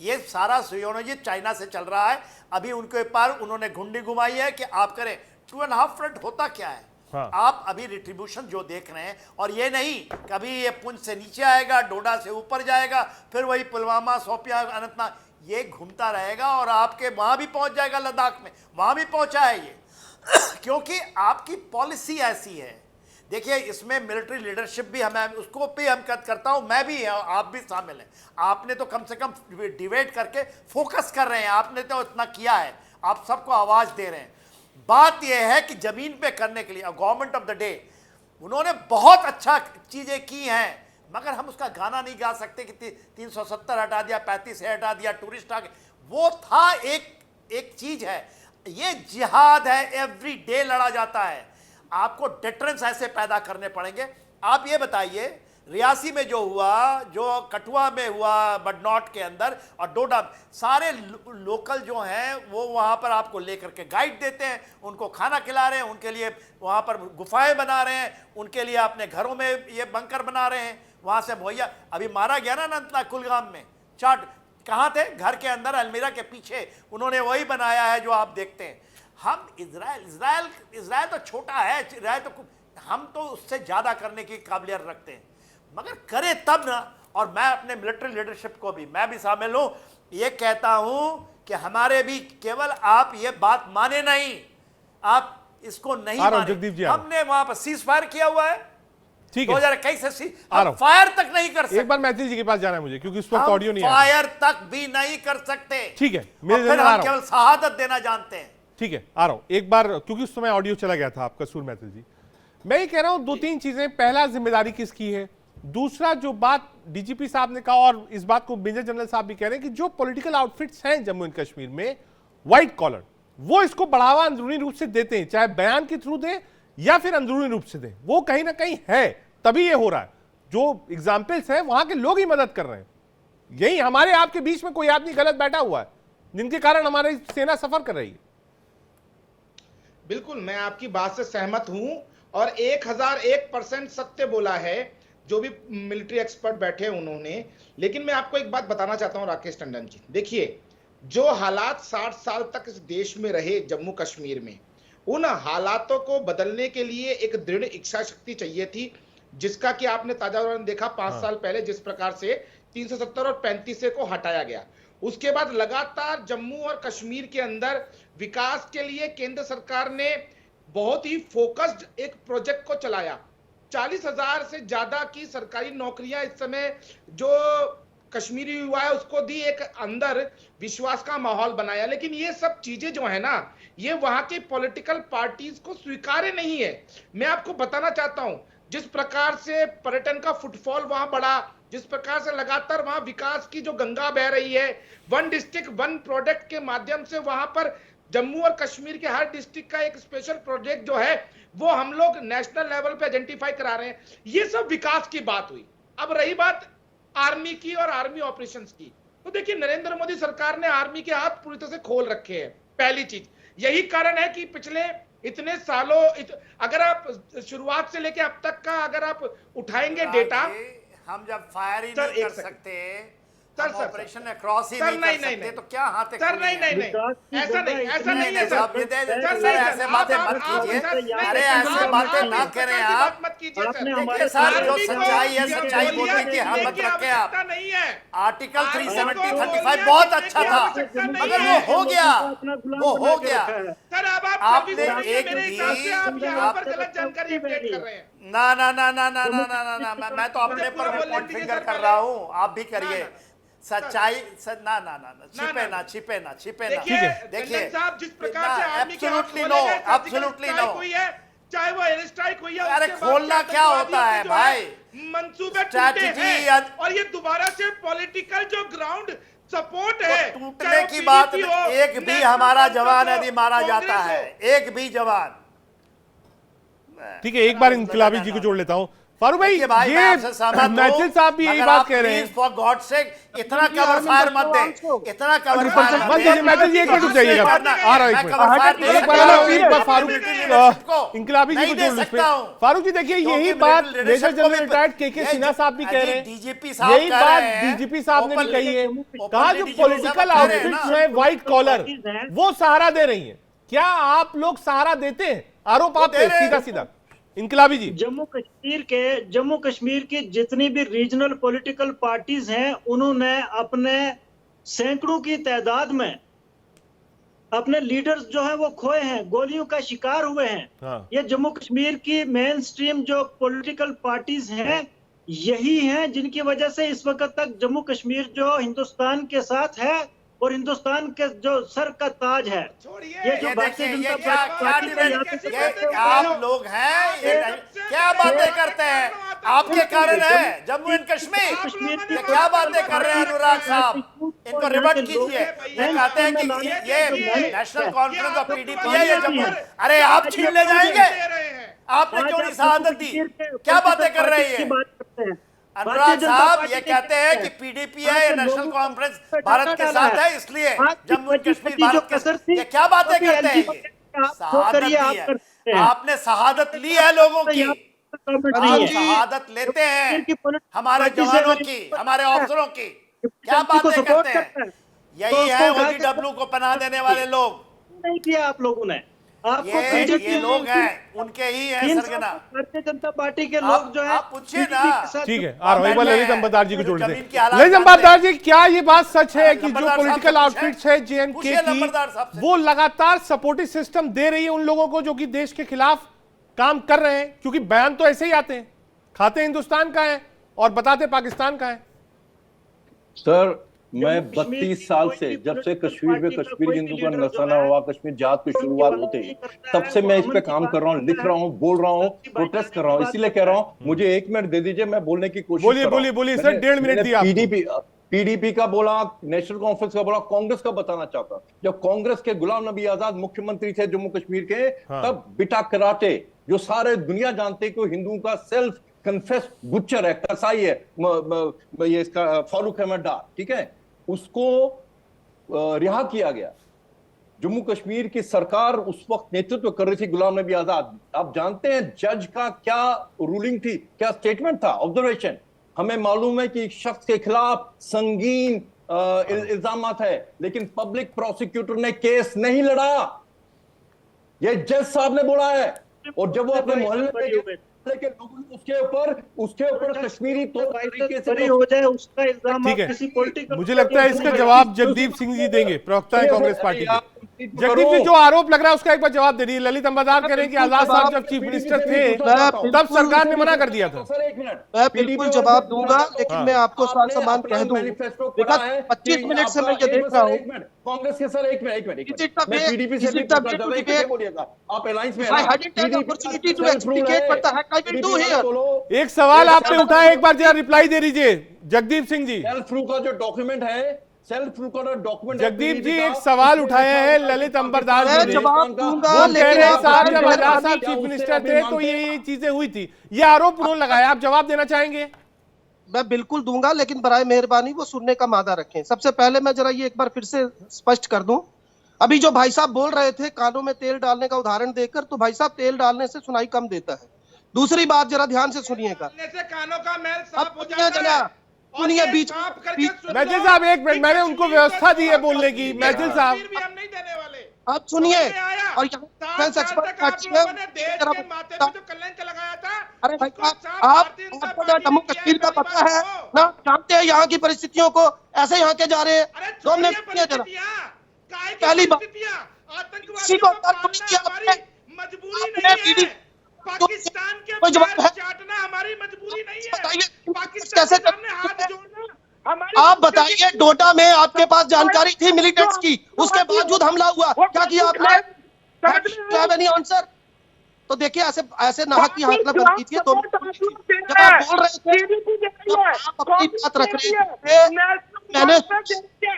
ये सारा सियोनिज्म चाइना से चल रहा है। अभी उनके ऊपर उन्होंने घुंडी घुमाई है कि आप करें 2.5 फ्रंट होता क्या है। हाँ। आप अभी रिट्रीब्यूशन जो देख रहे हैं, और ये नहीं कभी ये पुंछ से नीचे आएगा, डोडा से ऊपर जाएगा, फिर वही पुलवामा, शोपियां, अनंतनाग, ये घूमता रहेगा और आपके वहां भी पहुंच जाएगा, लद्दाख में वहां भी पहुंचा है ये क्योंकि आपकी पॉलिसी ऐसी है। देखिए इसमें मिलिट्री लीडरशिप भी हमें, उसको भी हम करता हूं, मैं भी, आप भी शामिल हैं। आपने तो कम से कम डिबेट करके फोकस कर रहे हैं, आपने तो इतना किया है, आप सबको आवाज दे रहे हैं। बात यह है कि जमीन पे करने के लिए गवर्नमेंट ऑफ द डे उन्होंने बहुत अच्छा चीजें की हैं, मगर हम उसका गाना नहीं गा सकते कि 370 हटा दिया, 35 से हटा दिया, टूरिस्ट आ गए। वो था एक चीज है, ये जिहाद है, एवरी डे लड़ा जाता है। आपको डिटरेंस ऐसे पैदा करने पड़ेंगे। आप ये बताइए, रियासी में जो हुआ, जो कठुआ में हुआ, बडनॉट के अंदर और डोडा, सारे लोकल जो हैं वो वहाँ पर आपको लेकर के गाइड देते हैं, उनको खाना खिला रहे हैं, उनके लिए वहाँ पर गुफाएं बना रहे हैं, उनके लिए अपने घरों में ये बंकर बना रहे हैं, वहाँ से मुहैया। अभी मारा गया ना अनंतनाग कुलगाम में, चाट कहाँ थे? घर के अंदर, अलमीरा के पीछे उन्होंने वही बनाया है जो आप देखते हैं। हम इजराइल तो छोटा है, इजराइल तो हम तो उससे ज़्यादा करने की काबिलियत रखते हैं, मगर करे तब ना। और मैं अपने मिलिट्री लीडरशिप को भी, मैं भी शामिल हूं, ये कहता हूं कि हमारे भी केवल आप ये बात माने नहीं, आप इसको नहीं माने। हमने वहां पर सीज फायर किया हुआ है, ठीक है, 2021 से हम फायर तक नहीं कर सकते। एक बार मैथिल जी के पास जाना है मुझे, क्योंकि इस वक्त ऑडियो नहीं है। फायर तक भी नहीं कर सकते, ठीक है, फिर हम केवल शहादत देना जानते हैं। ठीक है, आ रहा हूं एक बार, क्योंकि उस समय ऑडियो चला गया था आपका। सूर मैथिल जी, मैं ये कह रहा हूं 2-3 चीजें। पहला, जिम्मेदारी किसकी है? दूसरा, जो बात डीजीपी साहब ने कहा और इस बात को मेजर जनरल साहब भी कह रहे हैं कि जो पॉलिटिकल आउटफिट्स हैं जम्मू एंड कश्मीर में, व्हाइट कॉलर, वो इसको बढ़ावा अंदरूनी रूप से देते हैं, चाहे बयान के थ्रू दें या फिर अंदरूनी रूप से दें, वो कहीं ना कहीं है, तभी ये हो रहा है। जो एग्जाम्पल्स हैं वहां के लोग ही मदद कर रहे हैं। यही हमारे आपके बीच में कोई आदमी गलत बैठा हुआ है, जिनके कारण हमारी सेना सफर कर रही है। बिल्कुल, मैं आपकी बात से सहमत हूं और 1001% सत्य बोला है जो भी मिलिट्री एक्सपर्ट बैठे उन्होंने। लेकिन मैं आपको एक बात बताना चाहता हूं राकेश टंडन जी, देखिए, जो हालात 60 साल तक इस देश में रहे जम्मू कश्मीर में, उन हालातों को बदलने के लिए एक दृढ़ इच्छा शक्ति चाहिए थी, जिसका कि आपने ताजा उदाहरण देखा 5 साल पहले जिस प्रकार से 370 और 35 को हटाया गया। उसके बाद लगातार जम्मू और कश्मीर के अंदर विकास के लिए केंद्र सरकार ने बहुत ही फोकस्ड एक प्रोजेक्ट को चलाया। 40,000 से ज्यादा की सरकारी नौकरियां इस समय जो कश्मीरी युवा है उसको दी, एक अंदर विश्वास का माहौल बनाया। लेकिन ये सब चीजें जो है ना, ये वहां के पॉलिटिकल पार्टीज को स्वीकार्य नहीं है। मैं आपको बताना चाहता हूं, जिस प्रकार से पर्यटन का फुटफॉल वहां बढ़ा, जिस प्रकार से लगातार वहां विकास की जो गंगा बह रही है, 1 डिस्ट्रिक्ट 1 प्रोडक्ट के माध्यम से वहां पर जम्मू और कश्मीर के हर डिस्ट्रिक्ट का एक स्पेशल प्रोजेक्ट जो है वो हम लोग नेशनल लेवल पे आइडेंटिफाई करा रहे हैं। ये सब विकास की बात हुई। अब रही बात आर्मी की और आर्मी ऑपरेशंस की, तो देखिए, नरेंद्र मोदी सरकार ने आर्मी के हाथ पूरी तरह से खोल रखे हैं। पहली चीज यही कारण है कि पिछले इतने सालों अगर आप शुरुआत से लेके अब तक का अगर आप उठाएंगे डेटा, हम जब फायर ही नहीं कर सकते, ऑपरेशन में क्रॉस ही नहीं कर सकते, तो क्या हाथ? सर नहीं, ऐसा नहीं है सर, ऐसे बातें मत कीजिए। अरे ऐसे बातें ना करें आप, मत कीजिए सर। देखिए सर, जो सच्चाई है, सच्चाई बोलने की हिम्मत रखें आप। नहीं है, आर्टिकल 370-35 बहुत अच्छा था, मगर वो हो गया। सर अब आपने एक भी गलत जानकारी अपडेट कर रहे हैं। ना, मैं तो अपने पर भी पॉइंट फिंगर कर रहा हूँ, आप भी करिए। सच्चाई छिपे ना। देखिए साहब, जिस प्रकार से आर्मी के एब्सोल्युटली नो, चाहे वो एयर स्ट्राइक हुई है, अरे खोलना क्या होता है भाई, मंसूबे टूटे हैं और ये दोबारा से पॉलिटिकल जो ग्राउंड सपोर्ट है, टूटने की बात, एक भी हमारा जवान यदि मारा जाता है, एक भी जवान। ठीक है, एक बार इनकलाबी जी को जोड़ लेता हूं। फारूक भाई, ये मैथिल साहब भी यही बात कह रहे हैं, फॉर गॉड सेक इतना कवर फायर मत दे, इतना कवर फायर मत दे। मैथिल जी एक मिनट रुक जाइएगा, आ रहा है एक बार फारूक इनकलाबी जी को जोड़ लें। फारूक जी देखिए, यही बात मेजर जनरल रिटायर्ड के सिन्हा साहब भी कह रहे हैं, यही बात डीजीपी साहब ने भी कही है। कहा जो पॉलिटिकल आउटफिट्स हैं व्हाइट कॉलर, वो सहारा दे रही है। क्या आप लोग सहारा देते हैं? आरोप आप सीधा सीधा। इनकलाबी जी, जम्मू कश्मीर की जितनी भी रीजनल पॉलिटिकल पार्टीज हैं, उन्होंने अपने सैकड़ों की तादाद में अपने लीडर्स जो है वो खोए हैं, गोलियों का शिकार हुए हैं। हाँ। ये जम्मू कश्मीर की मेन स्ट्रीम जो पॉलिटिकल पार्टीज हैं, यही हैं जिनकी वजह से इस वक्त तक जम्मू कश्मीर जो हिंदुस्तान के साथ है और हिंदुस्तान के जो सर का ताज है, ये जो ये भारतीय देखिए, ये जनता क्या क्या पार्टी का यहाँ डिबेट, से ये करते आप हो, लोग हैं, ये क्या बातें करते हैं? आपके कारण है जम्मू एंड कश्मीर। ये क्या बातें कर रहे हैं अनुराग साहब? इनको रिवर्ट कीजिए। ये कहते हैं कि ये नेशनल कॉन्फ्रेंस ऑफ पीडीपी है, ये जम्मू। अरे आप छीन ले जाएंगे? आपने क्यों नहीं शहादत दी? क्या बातें कर रहे हैं अनुराग साहब? ये कहते हैं कि पीडीपी है, ये नेशनल कॉन्फ्रेंस भारत के साथ है, इसलिए जम्मू एंड कश्मीर भारत के साथ। ये क्या बातें करते हैं? ये शहादत ली है, आपने शहादत ली है लोगों की। आप शहादत लेते हैं हमारे जवानों की, हमारे अफसरों की। क्या बातें करते हैं? यही है ओजीडब्ल्यू को पनाह देने वाले लोग। नहीं किया आप लोगों ने। आपको ये लोग हैं, उनके ही हैं सरगना। भारतीय जनता पार्टी के लोग जो है, आप पूछिए ना। ठीक है, आ रहा हूं, एक बार ललित अंबरदार जी को जोड़ जमीन दें। की हालात ललित अंबरदार जी, क्या ये बात सच है कि जो लंबरदार साहब पॉलिटिकल से आउटफिट्स है जेएनके पूछिए लंबरदार साहब की, से। वो लगातार सपोर्टिव सिस्टम दे रही है उन लोगों को जो कि देश के खिलाफ काम कर रहे हैं? क्योंकि बयान तो ऐसे ही आते हैं, खाते हिंदुस्तान का है और बताते पाकिस्तान का है। सर, मैं 32 साल से, जब से कश्मीर में कश्मीरी हिंदू का नसाना हुआ, कश्मीर जात की शुरुआत होते ही, तब से मैं इस पे काम कर रहा हूँ, लिख रहा हूँ, बोल रहा हूँ, प्रोटेस्ट कर रहा हूँ। इसीलिए कह रहा हूँ मुझे 1 मिनट दे दीजिए, मैं बोलने की कोशिश बोलिए बोलिए बोलिए सर, 1.5 मिनट दिया आपको। पीडीपी का बोला, नेशनल कॉन्फ्रेंस का बोला, कांग्रेस का बताना चाहता। जब कांग्रेस के गुलाम नबी आजाद मुख्यमंत्री थे जम्मू कश्मीर के, तब बिटा कराटे, जो सारे दुनिया जानते कि हिंदुओं का सेल्फ कन्फेस बुचर है, कसाई है, ये इसका फारूक अहमद डार, ठीक है, उसको रिहा किया गया। जम्मू कश्मीर की सरकार उस वक्त नेतृत्व कर रही थी गुलाम नबी आजाद। आप जानते हैं जज का क्या रूलिंग थी, क्या स्टेटमेंट था, ऑब्जर्वेशन? हमें मालूम है कि एक शख्स के खिलाफ संगीन इल्जामात है, लेकिन पब्लिक प्रोसिक्यूटर ने केस नहीं लड़ा। ये जज साहब ने बोला है। और जब वो अपने मोहल्ले के लोगों ने उसके ऊपर कश्मीरी तरीके से हो जाए उसका इल्जाम ठीक किसी है, पॉलिटिकल मुझे लगता है इसका जवाब जगदीप सिंह जी देंगे, प्रवक्ता है कांग्रेस पार्टी के। जगदीप जी, जो आरोप लग रहा है उसका एक बार जवाब दे दीजिए। ललित अंबरदार कह रहे हैं कि आजाद साहब जब चीफ मिनिस्टर थे तब सरकार ने मना कर दिया था। मैं बिल्कुल जवाब दूंगा, लेकिन मैं आपको सान सम्मान कह दूं, 25 मिनट से मैं ये देख रहा हूँ। कांग्रेस के सर, एक मिनट पीडीपी से बोलिएगा। आप अलायंस में एक सवाल आपने उठाया, एक बार जरा रिप्लाई दे दीजिए जगदीप सिंह जी। सेल्फ प्रूफ का जो डॉक्यूमेंट है, सेल्फ प्रूफ का डॉक्यूमेंट, जगदीप जी एक सवाल उठाया है ललित अंबरदार जी ने, जवाब दूंगा, वो कह रहे हैं साहब जब आजाद लेकिन साहब चीफ मिनिस्टर थे तो ये चीजें हुई थी, ये आरोप उन्होंने लगाया। आप जवाब देना चाहेंगे? मैं बिल्कुल दूंगा, लेकिन बराए मेहरबानी वो सुनने का मादा रखें। सबसे पहले मैं जरा ये एक बार फिर से स्पष्ट कर दूं, अभी जो भाई साहब बोल रहे थे कानों में तेल डालने का उदाहरण देकर, तो भाई साहब तेल डालने से सुनाई कम देता है। दूसरी बात जरा ध्यान से सुनिएगा, कानों का मैल अब साफ हो सुनिए जाता जरा, है। सुनिए बीच मैथिल साहब एक मिनट, मैंने उनको व्यवस्था दी है बोलने की। मैथिल साहब भी हम नहीं देने वाले। आप सुनिए, और सात साल तक आप लोगों ने देश के माथे पे जो कलंक लगाया था, अरे भाई आपको जम्मू कश्मीर का पता है ना, जानते हैं यहाँ की परिस्थितियों को, ऐसे यहाँ के जा रहे हैं। दो मिनट सुनिए जरा, पहली बात किसी को मजबूरी नहीं है, पाकिस्तान के कोई जवाब है? चाटना हमारी मजबूरी नहीं है, बताइए पाकिस्तान कैसे के सामने हाथ जोड़ना हमारी। आप बताइए, डोडा में आपके पास जानकारी थी मिलिटेंट्स की, उसके बावजूद हमला हुआ, क्या किया आपने? Any answer? तो देखिए ऐसे नाहक की हालत बन कीजिए। तो जब आप बोल रहे थे, जब आप अपनी बात रख रहे थे, मैंने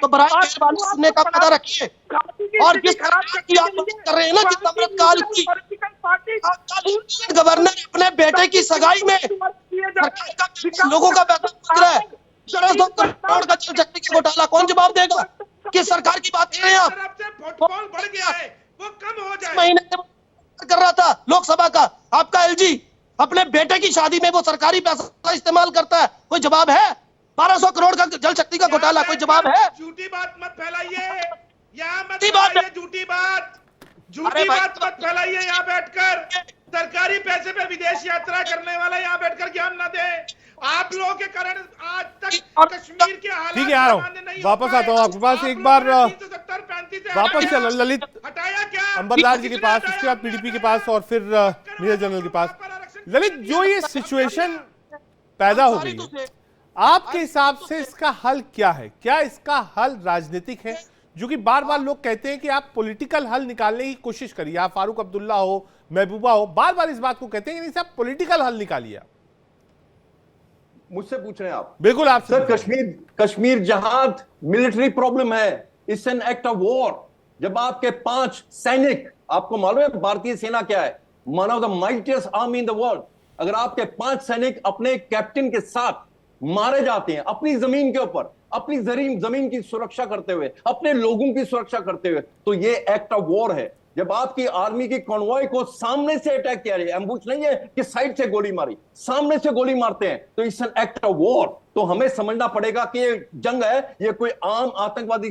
तो बराए मेहरबानी सुनने का पता रखिए। और जिस सरकार की आप बात कर रहे हैं ना, जिस अमृतकाल की, गवर्नर अपने बेटे की सगाई में सरकार का लोगों का पैसा पूछ रहा है, 2 करोड़ का जल शक्ति का घोटाला, कौन जवाब देगा? किस सरकार की बात कर रहे हैं आप? फुटबॉल बढ़ गया है, वो कम हो जाए। महीने कर रहा था लोकसभा का आपका एलजी, अपने बेटे की शादी में वो सरकारी पैसा इस्तेमाल करता है, कोई जवाब है? 1200 करोड़ का जल शक्ति का घोटाला, कोई जवाब है? झूठी बात मत फैलाइए, यहाँ मत झूठी बात फैलाइए, झूठी बात मत फैलाइए। यहाँ बैठकर सरकारी पैसे पे विदेश यात्रा करने वाला यहाँ बैठकर ज्ञान ना दे। आप लोगों के कारण आज तक कश्मीर के हालात ठीक है, आ रहा हूँ, वापस आता हूँ आपके पास। एक बार वापस चलो ललित अंबरदार जी के पास, उसके बाद पीडीपी के पास और फिर मेजर जनरल के पास। ललित, जो ये सिचुएशन पैदा हो गई है, आपके हिसाब से इसका हल क्या है? क्या इसका हल राजनीतिक है? जो कि बार बार लोग कहते हैं कि आप पॉलिटिकल हल निकालने की कोशिश करिए, आप फारूक अब्दुल्ला हो, महबूबा हो, बार बार इस बात को कहते हैं कि नहीं साहब पॉलिटिकल हल निकालिए। मुझसे पूछ रहे हैं आप? बिल्कुल आप सर, कश्मीर जहाद मिलिट्री प्रॉब्लम है, it's an act of war. जब आपके 5 सैनिक, आपको मालूम है भारतीय सेना क्या है, one of the mightiest army in the world, अगर आपके 5 सैनिक अपने कैप्टन के साथ मारे जाते हैं अपनी जमीन के ऊपर, अपनी जमीन की सुरक्षा करते हुए, अपने लोगों की सुरक्षा करते हुए, तो ये एक्ट ऑफ वॉर है। जब आपकी आर्मी की कॉन्वॉय को सामने से अटैक किया जाए, एम्बुश नहीं है कि साइड से गोली मारी, सामने से गोली मारते हैं, तो it's an act of war. तो हमें समझना पड़ेगा कि ये जंग है, ये कोई आम आतंकवादी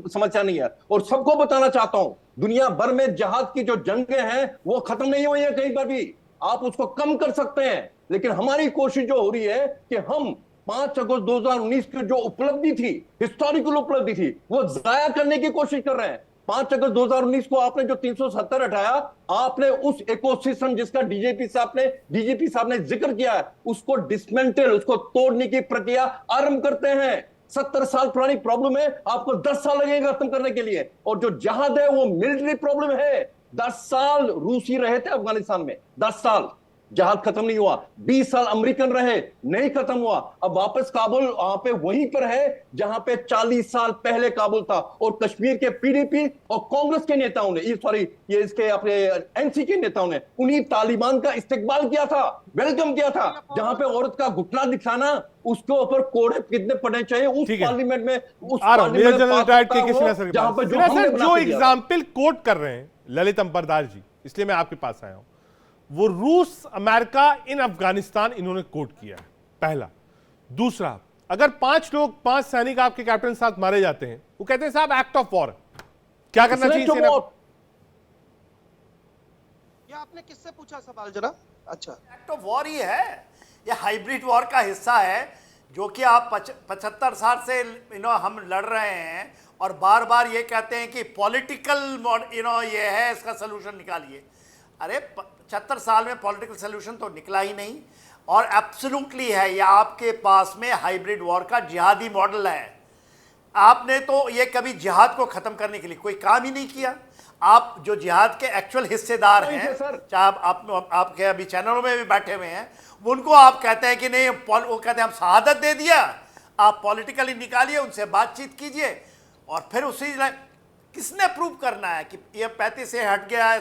समस्या नहीं है। और सबको बताना चाहता हूं, दुनिया भर में जहाद की जो जंगें हैं वो खत्म नहीं हुई है कहीं पर भी, आप उसको कम कर सकते हैं। लेकिन हमारी कोशिश जो हो रही है कि हम 5 अगस्त 2019 की जो उपलब्धि थी, हिस्टोरिकल उपलब्धि थी, वो जाया करने की कोशिश कर रहे हैं। 5 अगस्त 2019 को आपने जो 370 हटाया, आपने उस इकोसिस्टम जिसका डीजीपी साहब ने जिक्र किया है, उसको डिसमेंटल, उसको तोड़ने की प्रक्रिया आरंभ करते हैं। 70 साल पुरानी प्रॉब्लम है, आपको 10 साल लगेगा खत्म करने के लिए। और जो जहाद है वो मिलिट्री प्रॉब्लम है। 10 साल रूसी रहे थे अफगानिस्तान में, 10 साल जहाज खत्म नहीं हुआ। 20 साल अमेरिकन रहे, नहीं खत्म हुआ। अब वापस काबुल वहां पे वहीं पर है जहां पे 40 साल पहले काबुल था। और कश्मीर के पीडीपी और कांग्रेस के नेताओं ने, ये इसके अपने एनसी के नेताओं ने उन्हीं तालिबान का इस्तेकबाल किया था, वेलकम किया था। जहां पे औरत का घुटना दिखाना, उसके ऊपर कोड़े कितने पड़ने चाहिए, उस पार्लियामेंट में, जो एग्जाम्पल कोट कर रहे हैं ललित अंबरदास जी, इसलिए मैं आपके पास आया हूं, वो रूस, अमेरिका इन अफगानिस्तान इन्होंने कोट किया है, पहला। दूसरा, अगर 5 सैनिक आपके कैप्टन साथ मारे जाते हैं, वो कहते हैं साहब एक्ट ऑफ वॉर, क्या करना चाहिए सेना? ये आपने किससे पूछा सवाल जरा? अच्छा, एक्ट ऑफ वॉर ही है, ये हाइब्रिड वॉर का हिस्सा है, जो कि आप 75 साल से हम लड़ रहे हैं और बार बार ये कहते हैं कि पॉलिटिकल ये है, इसका सोल्यूशन निकालिए। अरे 75 साल में पॉलिटिकल सोल्यूशन तो निकला ही नहीं। और एब्सोल्युटली है, ये आपके पास में हाइब्रिड वॉर का जिहादी मॉडल है। आपने तो ये कभी जिहाद को ख़त्म करने के लिए कोई काम ही नहीं किया। आप जो जिहाद के एक्चुअल हिस्सेदार हैं, चाहे आपके अभी चैनलों में भी बैठे हुए हैं, उनको आप कहते हैं कि नहीं, वो कहते हैं हम शहादत दे दिया, आप पॉलिटिकली निकालिए, उनसे बातचीत कीजिए। और फिर उसी किसने प्रूव करना है कि ये 35 से हट गया,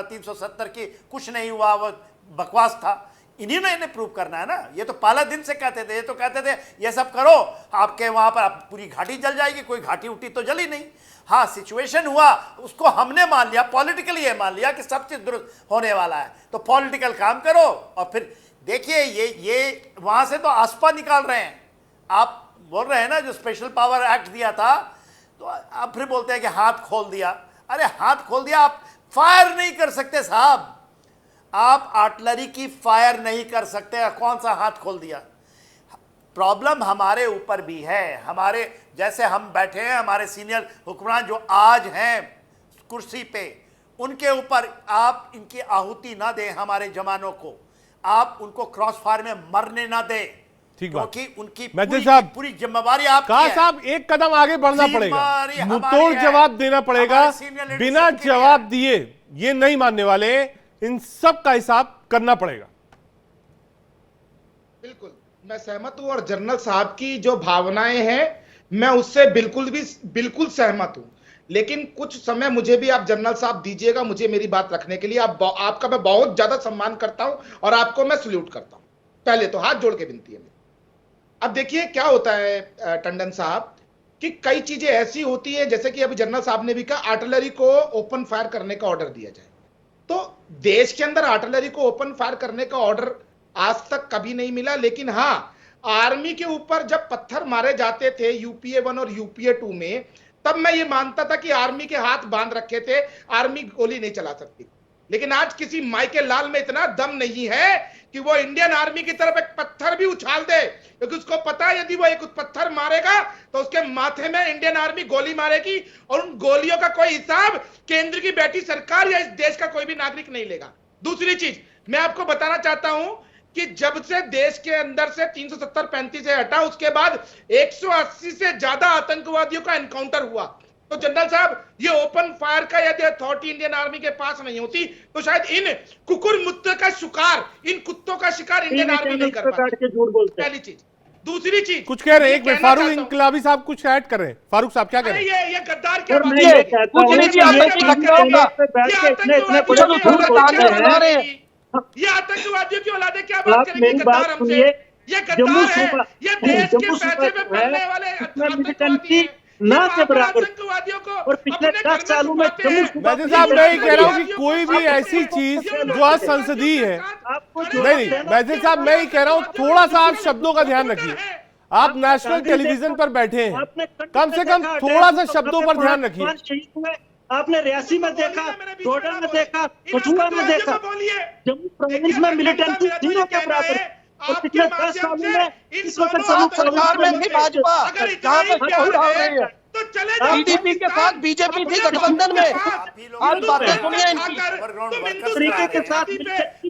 370 की कुछ नहीं हुआ, वो बकवास था? इन्हीं ने प्रूव करना है ना। ये तो पहला दिन से कहते थे, ये तो कहते थे ये सब करो, आपके वहां पर पूरी घाटी जल जाएगी। कोई घाटी उठी तो जली नहीं। हाँ, सिचुएशन हुआ, उसको हमने मान लिया, पॉलिटिकली ये मान लिया कि सब चीज दुरुस्त होने वाला है, तो पॉलिटिकल काम करो। और फिर देखिए, ये वहां से तो आसपा निकाल रहे हैं। आप बोल रहे हैं ना, जो स्पेशल पावर एक्ट दिया था, तो आप फिर बोलते हैं कि हाथ खोल दिया। अरे हाथ खोल दिया, आप फायर नहीं कर सकते साहब, आप आर्टिलरी की फायर नहीं कर सकते। कौन सा हाथ खोल दिया? प्रॉब्लम हमारे ऊपर भी है। हमारे जैसे हम बैठे हैं, हमारे सीनियर हुक्मरान जो आज हैं कुर्सी पे, उनके ऊपर आप इनकी आहुति ना दें। हमारे जवानों को आप उनको क्रॉस फायर में मरने ना दें, क्योंकि उनकी पूरी जिम्मेवारी आपकी है। साहब, एक कदम आगे बढ़ना पड़ेगा, मुंहतोड़ जवाब देना पड़ेगा। बिना जवाब दिए ये नहीं मानने वाले, इन सब का हिसाब करना पड़ेगा। बिल्कुल, मैं सहमत हूं। और जनरल साहब की जो भावनाएं हैं, मैं उससे बिल्कुल सहमत हूं। लेकिन कुछ समय मुझे भी आप जनरल साहब दीजिएगा, मुझे मेरी बात रखने के लिए। आपका मैं बहुत ज्यादा सम्मान करता हूं और आपको मैं सल्यूट करता हूं। पहले तो हाथ जोड़ के विनती है। अब देखिए क्या होता है टंडन साहब, कि कई चीजें ऐसी होती है, जैसे कि अभी जनरल साहब ने भी कहा, आर्टिलरी को ओपन फायर करने का ऑर्डर दिया जाए। तो देश के अंदर आर्टिलरी को ओपन फायर करने का ऑर्डर आज तक कभी नहीं मिला। लेकिन हाँ, आर्मी के ऊपर जब पत्थर मारे जाते थे यूपीए 1 और यूपीए 2 में, तब मैं ये मानता था कि आर्मी के हाथ बांध रखे थे, आर्मी गोली नहीं चला सकती। लेकिन आज किसी माइकल लाल में इतना दम नहीं है कि वो इंडियन आर्मी की तरफ एक पत्थर भी उछाल दे, क्योंकि उसको पता है यदि वो एक पत्थर मारेगा तो उसके माथे में इंडियन आर्मी गोली मारेगी, और उन गोलियों का कोई हिसाब केंद्र की बैठी सरकार या इस देश का कोई भी नागरिक नहीं लेगा। दूसरी चीज मैं आपको बताना चाहता हूं कि जब से देश के अंदर से 370-35 से हटा, उसके बाद 180 से ज्यादा आतंकवादियों का एनकाउंटर हुआ। तो जनरल साहब ये ओपन फायर का यदि अथॉरिटी इंडियन आर्मी के पास नहीं होती तो शायद इन कुकुर मुत्ते का शिकार, इन कुत्तों का शिकार इंडियन आर्मी नहीं कर पाती। पहली चीज। दूसरी चीज कुछ कह रहे हैं, एक मिनट, फारूक इनकलाबी साहब कुछ ऐड कर रहे हैं। फारूक साहब क्या कह रहे हैं? ये गद्दार क्या बात ये आतंकवादियों की औलादे क्या बात करेंगे गद्दार हमसे? ये गद्दार है, ये देश के पैसे में पलने वाले आतंकवादी हैं। ना के बराबर आतंकवादियों को और पिछले 10 सालों में वैसे साहब मैं ये कह रहा हूँ कि कोई भी ऐसी चीज जो असंसदीय है, नहीं वैसे साहब मैं ये कह रहा हूँ थोड़ा सा आप शब्दों का ध्यान रखिए। आप नेशनल टेलीविजन पर बैठे हैं, कम से कम थोड़ा सा शब्दों पर ध्यान रखिए। आपने रियासी में देखा, डोडा में देखा, कठुआ में देखा, जम्मू प्रोविंस में मिलिटेंसी जीरो के बराबर। और पिछले 10 सालों में इस वक्त सरकार में भी भाजपा जहाँ पर बहुत आ रही है, तो चले टीडीपी के साथ बीजेपी थी गठबंधन में। आज बातें सुनिए इनकी। तरीके के साथ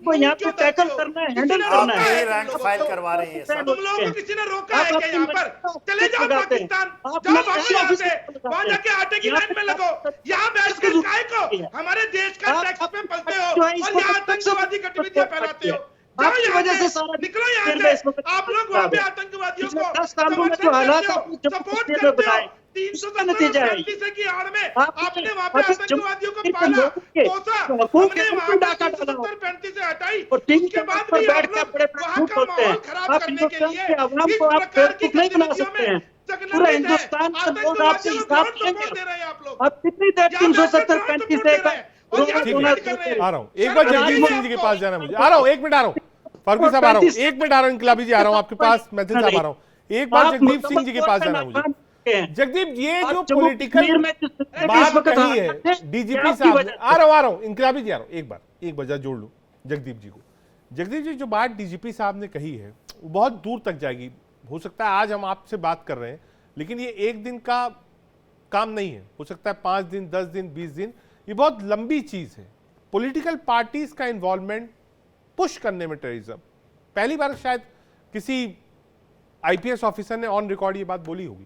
को यहाँ पे टैकल करना है, हैंडल करना है। रैंक फाइल करवा रहे हैं सब। तुम लोगों को किसी ने रोका है क्या? यहाँ पर चले जाओ पाकिस्तान, जाओ भागो यहाँ से, वहाँ जाके आटे की लाइन में लगो। यहाँ बैठ कर काय को हमारे देश का टैक्स पे पलते हो और यहाँ आतंकवादी गतिविधियां फैलाते हो। आपकी वजह से सारा निकलो यहाँ से। आप लोग वहाँ पे आतंकवादियों को 10 सालों में जो हालात सपोर्ट करते हो। 370 की आड़ में आपने वहाँ पे आतंकवादियों को पाला, पोसा, हमने वहाँ पे 335 से हटाई। उसके बाद भी आप लोग वहाँ का माहौल खराब करने के लिए इस प्रकार की गतिविधियों में पूरा हिंदुस्तान का लोग आपसे हिसाब लेंगे। अब कितनी देर 370 35 से आ रहा हूँ, एक बार जगदीप सिंह जी के पास जाना मुझे। आ रहा हूँ, एक मिनट आ रहा हूँ, फारूकी साहब आ रहा हूँ, एक मिनट आ रहा हूँ, इनकलाबी जी आ रहा हूँ आपके पास, मैथिल साहब आ रहा हूँ, एक बार जगदीप सिंह जी के पास जाना मुझे। जगदीप, ये जो पॉलिटिकल बात कही है डीजीपी साहब ने, आ रहा हूँ, इनकलाबी जी आ रहा हूँ, एक बार जोड़ लूँ जगदीप जी को। जगदीप जी, जो बात डीजीपी साहब ने कही है वो बहुत दूर तक जाएगी। हो सकता है आज हम आपसे बात कर रहे हैं, लेकिन ये एक दिन का काम नहीं है, हो सकता है 5 दिन, 10 दिन, 20 दिन, ये बहुत लंबी चीज है। पॉलिटिकल पार्टीज का इन्वॉल्वमेंट पुश करने में टेररिज्म, पहली बार शायद किसी आईपीएस ऑफिसर ने ऑन रिकॉर्ड ये बात बोली होगी।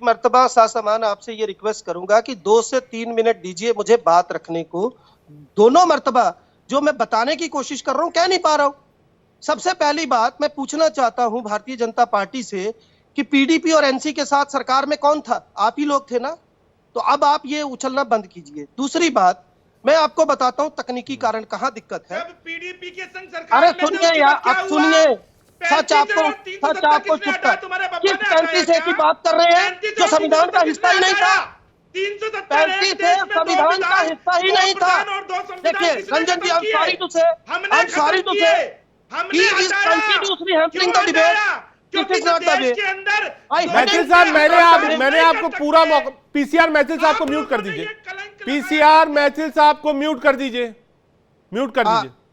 मर्तबा सासमान आपसे ये रिक्वेस्ट करूंगा कि 2 से 3 मिनट दीजिए मुझे बात रखने को। दोनों मर्तबा जो मैं बताने की कोशिश कर रहा हूं कह नहीं पा रहा हूं। सबसे पहली बात मैं पूछना चाहता हूं भारतीय जनता पार्टी से कि पीडीपी और एनसी के साथ सरकार में कौन था? आप ही लोग थे ना? तो अब आप ये उछलना बंद कीजिए। दूसरी बात मैं आपको बताता हूं तकनीकी कारण कहां दिक्कत है। पीडीपी के संग सरकार अरे सुनिए यार, अब सुनिए, सच आपको चुप कर, किस 35 की बात कर रहे हैं जो संविधान का हिस्सा ही नहीं था? 35 संविधान का हिस्सा ही नहीं था। देखिए रंजन जी, I'm sorry to say, he is continuously hampering the debate. Maithil साहब, मैंने आपको पूरा मौका, पीसीआर मैथिल साहब को म्यूट कर दीजिए, पीसीआर मैथिल साहब को म्यूट कर दीजिए,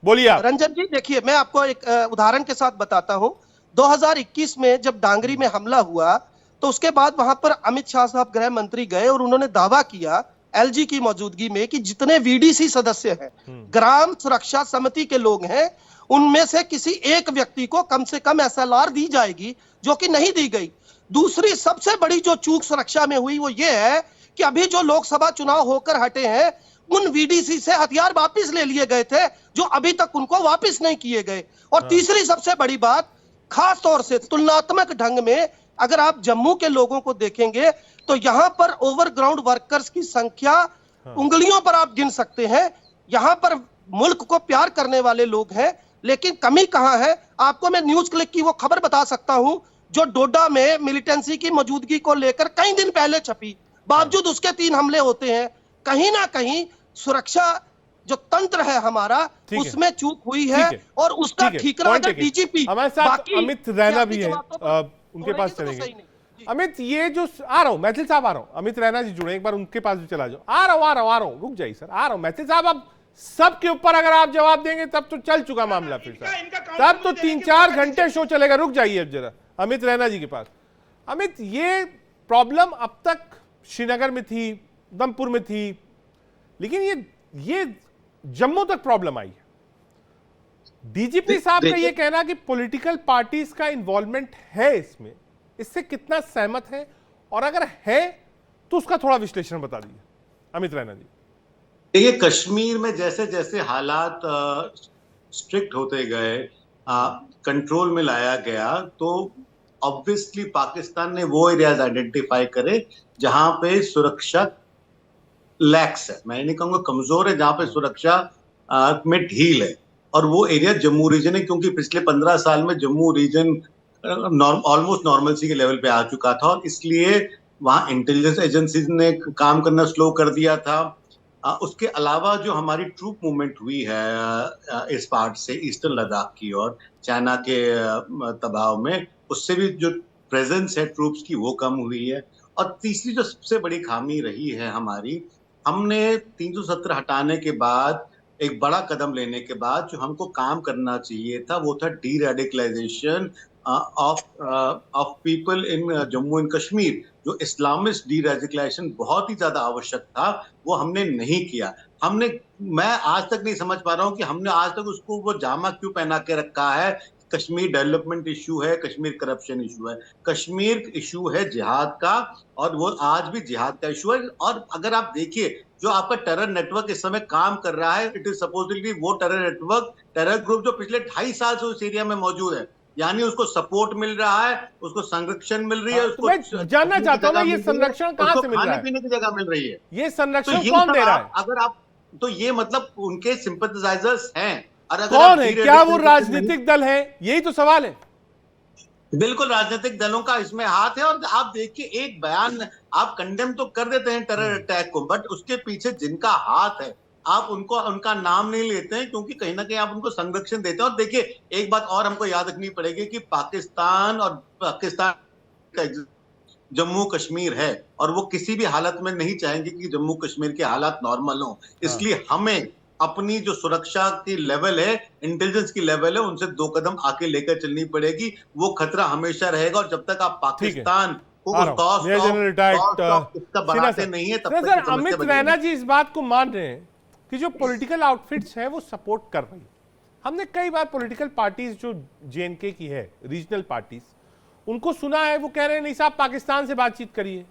बोलिए आप। रंजन जी देखिए, मैं आपको एक उदाहरण के साथ बताता हूं। 2021 में जब डांगरी में हमला हुआ तो उसके बाद वहां पर अमित शाह साहब गृह मंत्री गए और उन्होंने दावा किया एलजी की मौजूदगी में कि जितने वीडीसी सदस्य हैं, ग्राम सुरक्षा समिति के लोग हैं, उनमें से किसी एक व्यक्ति को कम से कम एसएलआर दी जाएगी, जो कि नहीं दी गई। दूसरी सबसे बड़ी जो चूक सुरक्षा में हुई वो ये है कि अभी जो लोकसभा चुनाव होकर हटे हैं उन वीडीसी से हथियार वापस ले लिए गए थे, जो अभी तक उनको वापस नहीं किए गए। और तीसरी सबसे बड़ी बात, खास तौर से तुलनात्मक ढंग में अगर आप जम्मू के लोगों को देखेंगे तो यहां पर ओवरग्राउंड वर्कर्स की संख्या उंगलियों पर आप गिन सकते हैं। यहां पर मुल्क को प्यार करने वाले लोग हैं, लेकिन कमी कहां है? आपको मैं न्यूज क्लिक की वो खबर बता सकता हूं जो डोडा में मिलिटेंसी की मौजूदगी को लेकर कई दिन पहले छपी, बावजूद उसके 3 हमले होते हैं। कहीं ना कहीं सुरक्षा जो तंत्र है हमारा, उसमें चूक हुई है और उसका ठीकरा अगर डीजीपी, हमारे साथ अमित रैना भी है, उनके पास चलेंगे। अमित, ये जो आ रहा हूं, मैथिल साहब आ रहा हूं, अमित रैना जी जुड़े, एक बार उनके पास भी चला जाओ। आ रहा हूं, रुक जाइए सर, आ रहा हूं। मैथिल साहब, अब सबके ऊपर अगर आप जवाब देंगे तब तो चल चुका मामला, फिर तब तो 3-4 घंटे शो चलेगा। रुक जाइए अब जरा अमित रैना जी के पास। अमित, ये प्रॉब्लम अब तक श्रीनगर में थी, उधमपुर में थी, लेकिन ये जम्मू तक प्रॉब्लम आई है। डीजीपी साहब का ये कहना कि पॉलिटिकल पार्टीज का इन्वॉल्वमेंट है इसमें, इससे कितना सहमत है? और अगर है तो उसका थोड़ा विश्लेषण बता दीजिए अमित रैना जी। देखिए, कश्मीर में जैसे जैसे हालात स्ट्रिक्ट होते गए, कंट्रोल में लाया गया, तो ऑब्वियसली पाकिस्तान ने वो एरियाज आइडेंटिफाई करे जहां पे सुरक्षा लैक्स है, मैं नहीं कहूंगा कमजोर है, जहां पे सुरक्षा में ढील है, और वो एरिया जम्मू रीजन है, क्योंकि पिछले 15 साल में जम्मू रीजन ऑलमोस्ट नॉर्मलसी के लेवल पे आ चुका था, और इसलिए वहां इंटेलिजेंस एजेंसीज ने काम करना स्लो कर दिया था। उसके अलावा जो हमारी ट्रूप मूवमेंट हुई है इस पार्ट से ईस्टर्न लद्दाख की ओर चाइना के दबाव में, उससे भी जो प्रेजेंस है ट्रूप्स की वो कम हुई है। और तीसरी जो सबसे बड़ी खामी रही है हमारी, हमने 370 हटाने के बाद, एक बड़ा कदम लेने के बाद, जो हमको काम करना चाहिए था वो था deradicalisation of people in Jammu and Kashmir. जो इस्लामिस्ट डी रेडिकलाइजेशन बहुत ही ज्यादा आवश्यक था, वो हमने नहीं किया। मैं आज तक नहीं समझ पा रहा हूँ कि हमने आज तक उसको वो जामा क्यों पहना के रखा है। कश्मीर डेवलपमेंट इशू है, कश्मीर करप्शन इशू है, कश्मीर इशू है जिहाद का, और वो आज भी जिहाद का इशू है। और अगर आप देखिए जो आपका टेरर नेटवर्क इस समय काम कर रहा है, इट इज सपोजली वो टेरर नेटवर्क, टेरर ग्रुप जो पिछले 2.5 साल से उस एरिया में मौजूद है, यानी उसको सपोर्ट मिल रहा है, उसको संरक्षण मिल रही है, उसको मैं जानना चाहता हूं ना, ये संरक्षण कहां से मिल रहा है? खाने पीने की जगह मिल रही है। ये संरक्षण कौन दे रहा है? अगर आप, तो ये मतलब उनके सिंपैथाइजर्स हैं। और अगर कौन है? क्या वो राजनीतिक दल है? यही तो सवाल है। बिल्कुल राजनीतिक दलों का इसमें हाथ है। और आप देखिए, एक बयान आप कंडेम तो कर देते हैं टेरर अटैक को, बट उसके पीछे जिनका हाथ है आप उनको, उनका नाम नहीं लेते हैं, क्योंकि कहीं ना कहीं आप उनको संरक्षण देते हैं। और देखिए, एक बात और हमको याद रखनी पड़ेगी कि पाकिस्तान का जम्मू कश्मीर है, और वो किसी भी हालत में नहीं चाहेंगे कि जम्मू कश्मीर के हालात नॉर्मल हो। इसलिए हमें अपनी जो सुरक्षा की लेवल है, इंटेलिजेंस की लेवल है, उनसे 2 कदम आके लेकर चलनी पड़ेगी। वो खतरा हमेशा रहेगा, और जब तक आप पाकिस्तान को बढ़ाते नहीं है, तब तक अमित रैना जी इस बात को मान रहे हैं कि जो पॉलिटिकल आउटफिट्स हैं वो सपोर्ट कर रही है। हमने कई बार पॉलिटिकल पार्टीज जो जेएनके की है, रीजनल पार्टीज, उनको सुना है, वो कह रहे हैं नहीं साहब पाकिस्तान से बातचीत करिए,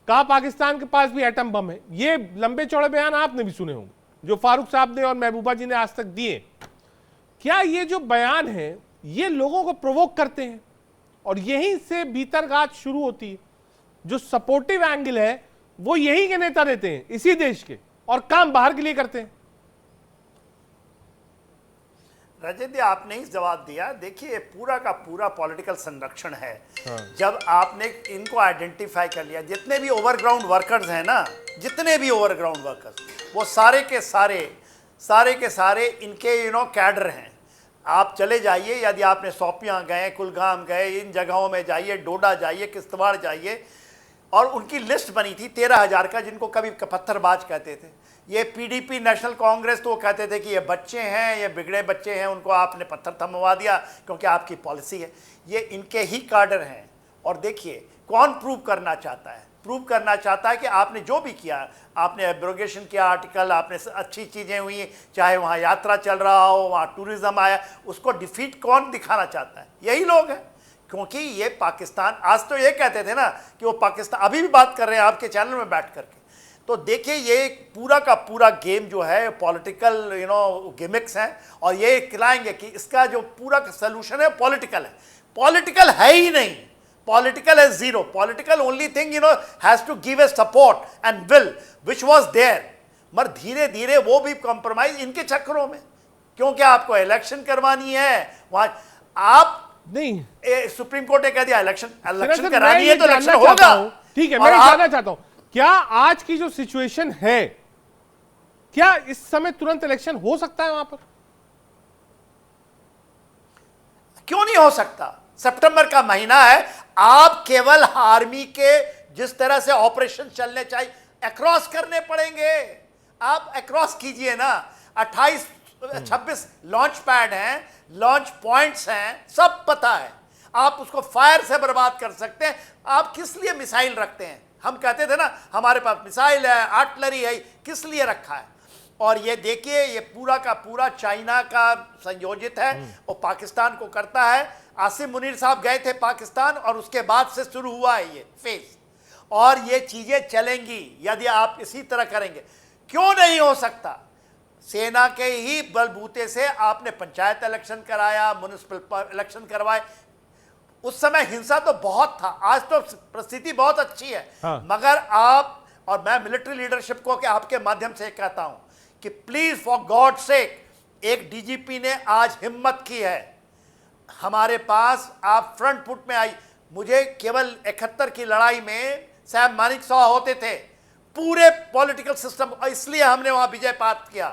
कहा पाकिस्तान के पास भी एटम बम है। ये लंबे चौड़े बयान आपने भी सुने होंगे जो फारूक साहब ने और महबूबा जी ने आज तक दिए। क्या ये जो बयान है ये लोगों को प्रोवोक करते हैं, और यहीं से भीतरगात शुरू होती है? जो सपोर्टिव एंगल है वो यहीं के नेता देते हैं, इसी देश के, और काम बाहर के लिए करते हैं। रजत जी, आपने ही जवाब दिया। देखिए, पूरा का पूरा पॉलिटिकल संरक्षण है। जब आपने इनको आइडेंटिफाई कर लिया, जितने भी ओवरग्राउंड वर्कर्स हैं ना, जितने भी ओवरग्राउंड वर्कर्स, वो सारे के सारे इनके कैडर हैं। आप चले जाइए, यदि आपने शोपियां गए, कुलगाम गए, इन जगहों में जाइए, डोडा जाइए, किश्तवाड़ जाइए, और उनकी लिस्ट बनी थी 13,000 का, जिनको कभी पत्थरबाज कहते थे। ये पीडीपी नेशनल कांग्रेस तो वो कहते थे कि ये बच्चे हैं, ये बिगड़े बच्चे हैं, उनको आपने पत्थर थमवा दिया क्योंकि आपकी पॉलिसी है। ये इनके ही कार्डर हैं। और देखिए, कौन प्रूव करना चाहता है? प्रूव करना चाहता है कि आपने जो भी किया, आपने एब्रोगेशन किया आर्टिकल, आपने अच्छी चीज़ें हुई, चाहे वहाँ यात्रा चल रहा हो, वहाँ टूरिज्म आया, उसको डिफीट कौन दिखाना चाहता है? यही लोग हैं। क्योंकि ये पाकिस्तान, आज तो ये कहते थे ना कि वो पाकिस्तान, अभी भी बात कर रहे हैं आपके चैनल में बैठ करके। तो देखिए, ये पूरा का पूरा गेम जो है पॉलिटिकल गिमिक्स हैं, और ये खिलाएंगे कि इसका जो पूरा सलूशन है पॉलिटिकल है। पॉलिटिकल है ही नहीं, पॉलिटिकल है zero. Political only thing has to give a support and will which was there, मगर धीरे धीरे वो भी कॉम्प्रोमाइज इनके चक्करों में, क्योंकि आपको इलेक्शन करवानी है वहां। आप नहीं, सुप्रीम कोर्ट ने कह दिया इलेक्शन करानी है तो इलेक्शन होगा। ठीक है, मैं जानना चाहता हूं, क्या आज की जो सिचुएशन है, क्या इस समय तुरंत इलेक्शन हो सकता है वहां पर? क्यों नहीं हो सकता? सितंबर का महीना है। आप केवल आर्मी के जिस तरह से ऑपरेशन चलने चाहिए, अक्रॉस करने पड़ेंगे। आप अक्रॉस कीजिए ना। 28-26 लॉन्च पैड हैं, लॉन्च पॉइंट्स हैं, सब पता है। आप उसको फायर से बर्बाद कर सकते हैं। आप किस लिए मिसाइल रखते हैं? हम कहते थे ना हमारे पास मिसाइल है, आर्टिलरी है, किस लिए रखा है? और ये देखिए, ये पूरा का पूरा चाइना का संयोजित है और पाकिस्तान को करता है। आसिम मुनीर साहब गए थे पाकिस्तान, और उसके बाद से शुरू हुआ है ये फेज। और ये चीजें चलेंगी यदि आप इसी तरह करेंगे। क्यों नहीं हो सकता? सेना के ही बलबूते से आपने पंचायत इलेक्शन कराया, म्युनिसिपल इलेक्शन करवाए। उस समय हिंसा तो बहुत था, आज तो परिस्थिति बहुत अच्छी है। हाँ। मगर आप, और मैं मिलिट्री लीडरशिप को के आपके माध्यम से कहता हूं कि प्लीज फॉर गॉड सेक, एक डीजीपी ने आज हिम्मत की है हमारे पास, आप फ्रंट फुट में आई। मुझे केवल 71 की लड़ाई में सैम मानेकशॉ होते थे, पूरे पॉलिटिकल सिस्टम, और इसलिए हमने वहां विजय प्राप्त किया।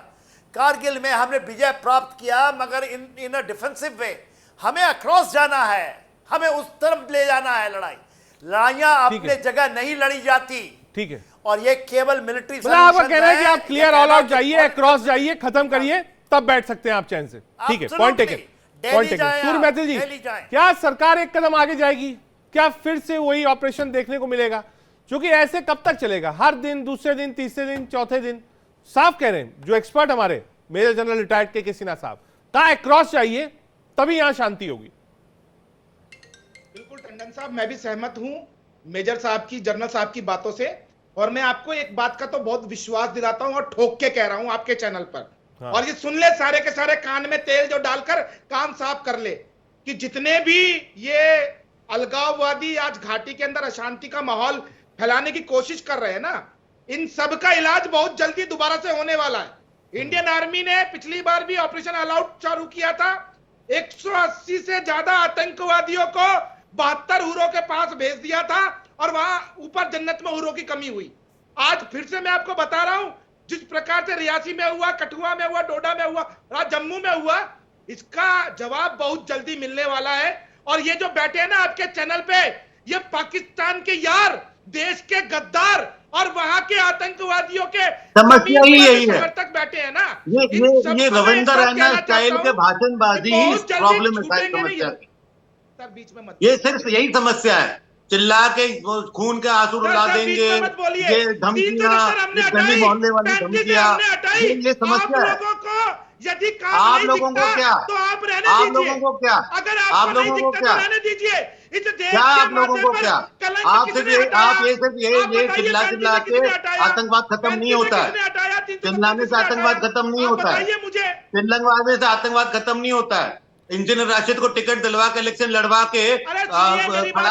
कारगिल में हमने विजय प्राप्त किया, मगर इन अ डिफेंसिव वे। हमें अक्रॉस जाना है, हमें उस तरफ ले जाना है। लड़ाइयां अपने जगह नहीं लड़ी जाती। ठीक है, और ये केवल मिलिट्री आपका कहना है कि आप क्लियर ऑल आउट जाइए, अक्रॉस जाइए, खत्म करिए, तब बैठ सकते हैं आप चैन से। ठीक है, पॉइंट टेकन, पॉइंट टेकन। सूर्य मैथिल जी, क्या सरकार एक कदम आगे जाएगी? क्या फिर से वही ऑपरेशन देखने को मिलेगा? क्योंकि ऐसे कब तक चलेगा? हर दिन, दूसरे दिन, तीसरे दिन, चौथे दिन। साफ कह रहे हैं जो एक्सपर्ट हमारे मेजर जनरल रिटायर्ड के सिन्हा साहब, कहा क्रॉस चाहिए तभी यहां शांति होगी। बिल्कुल टंडन साहब, मैं भी सहमत हूं मेजर साहब की, जनरल साहब की बातों से। और मैं आपको एक बात का तो बहुत विश्वास दिलाता हूं और ठोक के कह रहा हूं आपके चैनल पर। हाँ। और ये सुन ले सारे के सारे, कान में तेल जो डालकर कान साफ कर ले, कि जितने भी ये अलगाववादी आज घाटी के अंदर अशांति का माहौल फैलाने की कोशिश कर रहे हैं ना, इन सब का इलाज बहुत जल्दी दोबारा से होने वाला है। इंडियन आर्मी ने पिछली बार भी ऑपरेशन ऑल आउट चालू किया था, 180 से ज्यादा आतंकवादियों को 72 हुरों के पास भेज दिया था, और वहां ऊपर जन्नत में हुरों की कमी हुई। आज फिर से मैं आपको बता रहा हूं, जिस प्रकार से रियासी में हुआ, कठुआ में हुआ, डोडा में हुआ, जम्मू में हुआ, इसका जवाब बहुत जल्दी मिलने वाला है। और ये जो बैठे हैं ना आपके चैनल पे, ये पाकिस्तान के यार, देश के गद्दार और वहां के आतंकवादियों के समस्या ही यही है तक बैठे हैं ना। ये रविंद्र रैना स्टाइल के भाषणबाजी ही प्रॉब्लम है सारी समस्या की। सर बीच में मत, ये सिर्फ यही समस्या है, चिल्ला के खून के आंसू रुला देंगे, ये धमकियां, गली मोहल्ले वाली धमकियां, ये समस्या है। यदि आप लोगों को क्या, तो आप रहने आप दीजिए। लोगों को क्या, अगर आप लोगों को क्या, रहने दीजिए। इस देश क्या के आप लोगों को क्या, आप सिर्फ ये चिल्ला चिल्ला के आतंकवाद खत्म नहीं होता है, चिल्लाने से आतंकवाद खत्म नहीं होता है, चिल्लाने से आतंकवाद खत्म नहीं होता है। इंजीनियर राशिद को टिकट दिलवा के इलेक्शन लड़वा के खड़ा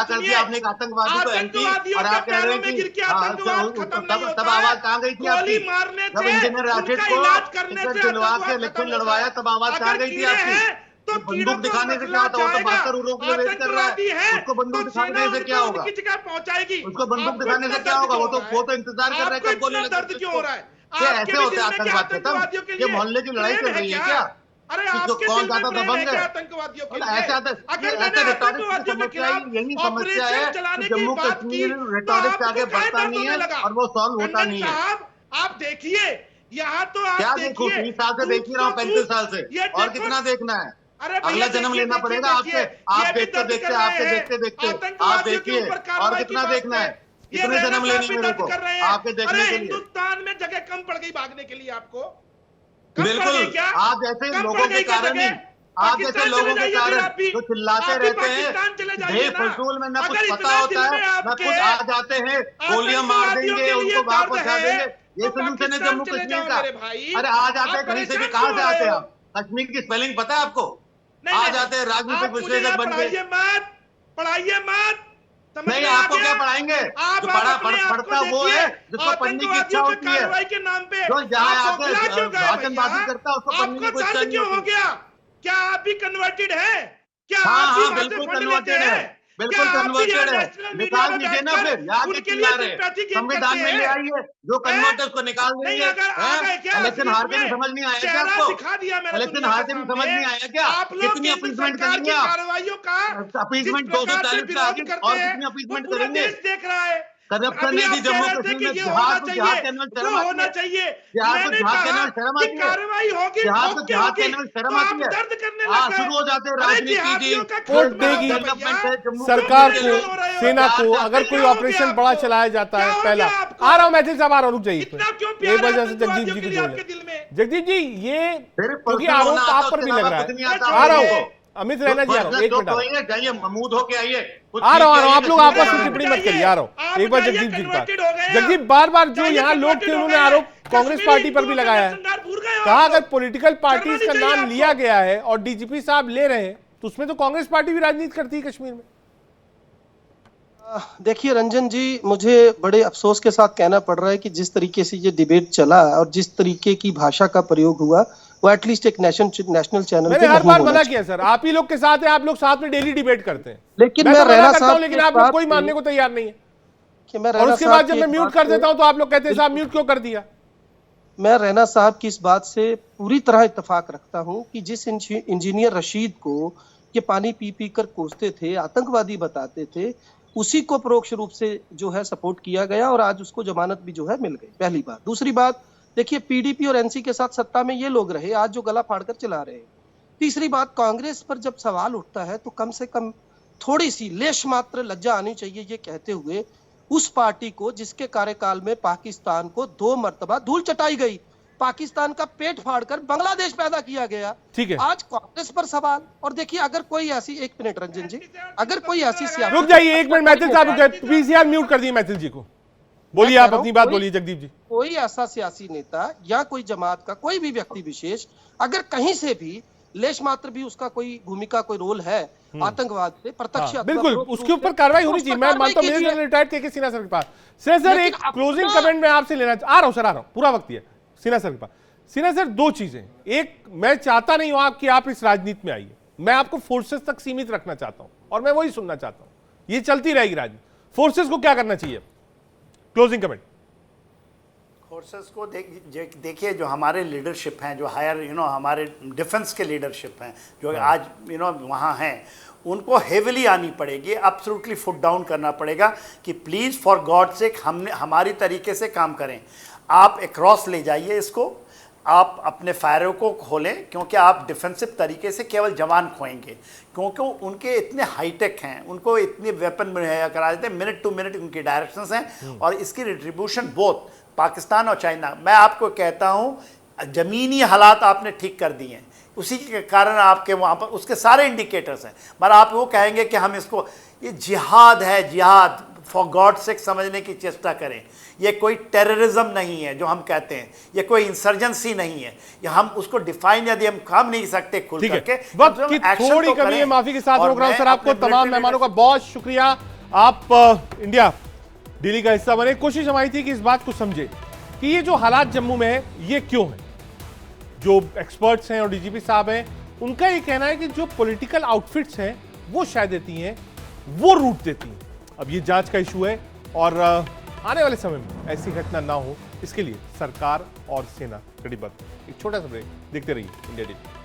कर दिया आपने एक आतंकवादी को एंटी, और आप कह रहे हैं कि तब आवाज कहां गई थी आपकी? जब इंजीनियर राशिद को टिकट दिलवा के इलेक्शन लड़वाया तब आवाज कहां गई थी आपकी? तो बंदूक दिखाने से क्या होता है? वो तो 72 हुरों के लिए वेट कर रहा है, उसको बंदूक दिखाने से क्या होगा? उसको बंदूक दिखाने से क्या होगा? वो तो इंतजार कर रहे हैं कब गोली लगे। क्यों हो रहा है? ऐसे होते आतंकवाद खत्म? ये मोहल्ले की लड़ाई चल रही है क्या? अरे कौन ज्यादा दबंग है? आतंकवादियों के ऐसे यही समस्या है कि जम्मू कश्मीर रिटॉरिक से आगे बढ़ता नहीं है और वो सॉल्व होता नहीं है। आप देखिए यहाँ तो आप क्या देखूं? 30 साल से देख ही रहा हूँ, 35 साल से, और कितना देखना है? अगला जन्म लेना पड़ेगा आपसे। आप देखते देखते, आपके देखते देखते आप देखिए, और कितना देखना है? कितने जन्म लेने मेरे को आपके देखने के लिए? हिंदुस्तान में जगह कम पड़ गई भागने के लिए आपको। बिल्कुल, आप जैसे लोगों के कारण ही, आप जैसे लोगों के कारण जो चिल्लाते रहते हैं, बेफजूल में न कुछ पता होता है, न कुछ आ जाते हैं, गोलियां मार देंगे, उनको वहां पहुंचा देंगे। ये सोल्यूशन है जम्मू कश्मीर का। अरे आ जाते हैं कहीं से भी, कहां से आते हैं आप? कश्मीर की स्पेलिंग पता है आपको? आ जाते हैं राजनीतिक विश्लेषक बन के। पढ़ाइए मत। नहीं, आपको क्या पढ़ाएंगे? जो पढ़ता वो है जिसको पढ़ने की इच्छा होती है, जो जहाँ आके भाषणबाजी करता है उसको पढ़ने की कोई इच्छा नहीं होती। क्या आप भी कन्वर्टेड है? क्या हाँ, बिल्कुल कन्वर्टेड है, बिल्कुल कन्वर्टेड है। निकाल दीजिए ना फिर, याद चिल्ला रहे हैं, संविधान में ले आइए, जो कन्वर्ट है उसको निकाल देंगे। इलेक्शन हार के भी समझ नहीं आया क्या आपको? इलेक्शन हार के भी समझ नहीं आया क्या? कितनी अपीसमेंट करेंगे आप? अपीसमेंट 240 का आगे, और कितनी अपीसमेंट करेंगे? देख रहा है करप्शन ने भी जम्मू कश्मीर में जहाज को जहाज के शर्म होना चाहिए। जहाज को जहाज के शर्म आती है, कार्रवाई होगी, जहाज को जहाज के शर्म आती है। दर्द करने हाँ, शुरू हो जाते हैं राजनीति जी, वोट देगी सरकार को, सेना को, अगर कोई ऑपरेशन बड़ा चलाया जाता है। पहला आ रहा हूं मैथिल साहब, आ रहा हूं, रुक जाइए एक वजह से जगदीप जी को जोड़े। जगदीप जी, ये क्योंकि आरोप आप पर भी लग रहा है, आ रहा हूँ, अमित रैना जी आ रहा हूँ, एक मिनट जाइए, मुंह धो के आइए। आ रहा हूं आप लोग आपस में टिप्पणी मत करिए, आ रहा हूं एक बार जगदीप जी के पास। जगदीप, बार बार जो यहाँ लोग थे उन्होंने आरोप कांग्रेस पार्टी पर भी लगाया है, कहा अगर पॉलिटिकल पार्टीज का नाम लिया गया है और डीजीपी साहब ले रहे हैं तो उसमें तो कांग्रेस पार्टी भी राजनीति करती है कश्मीर में। देखिए रंजन जी, मुझे बड़े अफसोस के साथ कहना पड़ रहा है कि जिस तरीके से ये डिबेट चला और जिस तरीके की भाषा का प्रयोग हुआ वो एटलीस्ट एक नेशनल चैनल मैंने हर बार मना किया सर, आप ही लोग के साथ है, आप लोग साथ में डेली डिबेट करते हैं, लेकिन मैं मैं तो रैना करता हूं, साहब लेकिन आप लोग कोई मानने को तैयार नहीं है कि मैं और उसके बाद जब मैं म्यूट कर देता हूं तो आप लोग कहते हैं साहब म्यूट क्यों कर दिया। मैं रैना साहब की इस बात से पूरी तरह इत्तेफाक रखता हूं कि जिस इंजीनियर रशीद को ये पानी पी पी कर कोसते थे, आतंकवादी बताते थे, उसी को परोक्ष रूप से जो है सपोर्ट किया गया और आज उसको जमानत भी जो है मिल गई, पहली बात। दूसरी बात, देखिए पीडीपी और एनसी के साथ सत्ता में ये लोग रहे, आज जो गला फाड़कर चला रहे हैं। तीसरी बात, कांग्रेस पर जब सवाल उठता है तो कम से कम थोड़ी सी लेश मात्र लज्जा आनी चाहिए ये कहते हुए उस पार्टी को जिसके कार्यकाल में पाकिस्तान को 2 मर्तबा धूल चटाई गई, पाकिस्तान का पेट फाड़कर बांग्लादेश पैदा किया गया। ठीक है, आज कांग्रेस पर सवाल। और देखिए अगर कोई ऐसी, एक मिनट रंजन जी, अगर कोई ऐसी सियासी, रुक जाइए एक मिनट, मैथिल साहब प्लीज यार म्यूट कर दिए मैथिल जी को, बोलिए आप अपनी बात बोलिए जगदीप जी। कोई ऐसा सियासी नेता या कोई जमात का कोई भी व्यक्ति विशेष अगर कहीं से भी लेश मात्र भी उसका कोई भूमिका कोई रोल है आतंकवाद से प्रत्यक्ष, बिल्कुल उसके ऊपर कार्रवाई होनी चाहिए। मैं मानता हूं मेरे रिटायर्ड के सिन्हा सर के पास। सर एक क्लोजिंग कमेंट में आपसे लेना आ रहा हूं सर, आ रहा हूं, पूरा वक्त है सिन्हा सर के पास। सिन्हा सर, 2 चीजें, एक मैं चाहता नहीं हूं कि आप इस राजनीति में आइए, मैं आपको फोर्सेस तक सीमित रखना चाहता हूं और मैं वही सुनना चाहता हूं, ये चलती रहेगी राजनीति। फोर्सेस को क्या करना चाहिए? Closing comment. फोर्सेस को देखिए जो हमारे लीडरशिप हैं, जो हायर हमारे डिफेंस के लीडरशिप हैं जो आज वहाँ हैं, उनको हेविली आनी पड़ेगी, एब्सोल्युटली फुट डाउन करना पड़ेगा कि प्लीज़ फॉर गॉड सेक हमारी तरीके से काम करें। आप अक्रॉस ले जाइए इसको, आप अपने फायरों को खोलें, क्योंकि आप डिफेंसिव तरीके से केवल जवान खोएंगे, क्योंकि उनके इतने हाईटेक हैं, उनको इतने वेपन मुहैया करा देते हैं, मिनट टू मिनट उनकी डायरेक्शंस हैं और इसकी रिट्रीब्यूशन बोथ पाकिस्तान और चाइना। मैं आपको कहता हूं ज़मीनी हालात आपने ठीक कर दिए हैं, उसी के कारण आपके वहाँ पर उसके सारे इंडिकेटर्स हैं, मगर आप वो कहेंगे कि हम इसको, ये जिहाद है, जिहाद फॉर गॉड सेक समझने की चेष्टा करें। ये कोई टेररिज्म नहीं है जो हम कहते हैं, ये कोई इंसर्जेंसी नहीं है, ये हम उसको डिफाइन यदि हम काम नहीं सकते खुल करके। वक्त की थोड़ी कमी है, माफी के साथ रोक रहा हूं सर आपको। तमाम मेहमानों का बहुत शुक्रिया, आप इंडिया दिल्ली का हिस्सा बने। कोशिश हमारी थी कि इस बात को समझे कि ये जो हालात जम्मू में है ये क्यों है। जो एक्सपर्ट्स हैं और डीजीपी साहब हैं उनका ये कहना है कि जो पॉलिटिकल आउटफिट्स हैं वो शायद देती हैं, वो रूट देती हैं। अब ये जांच का इशू है और आने वाले समय में ऐसी घटना ना हो इसके लिए सरकार और सेना कटिबद्ध। एक छोटा सा ब्रेक, देखते रहिए इंडिया टीवी।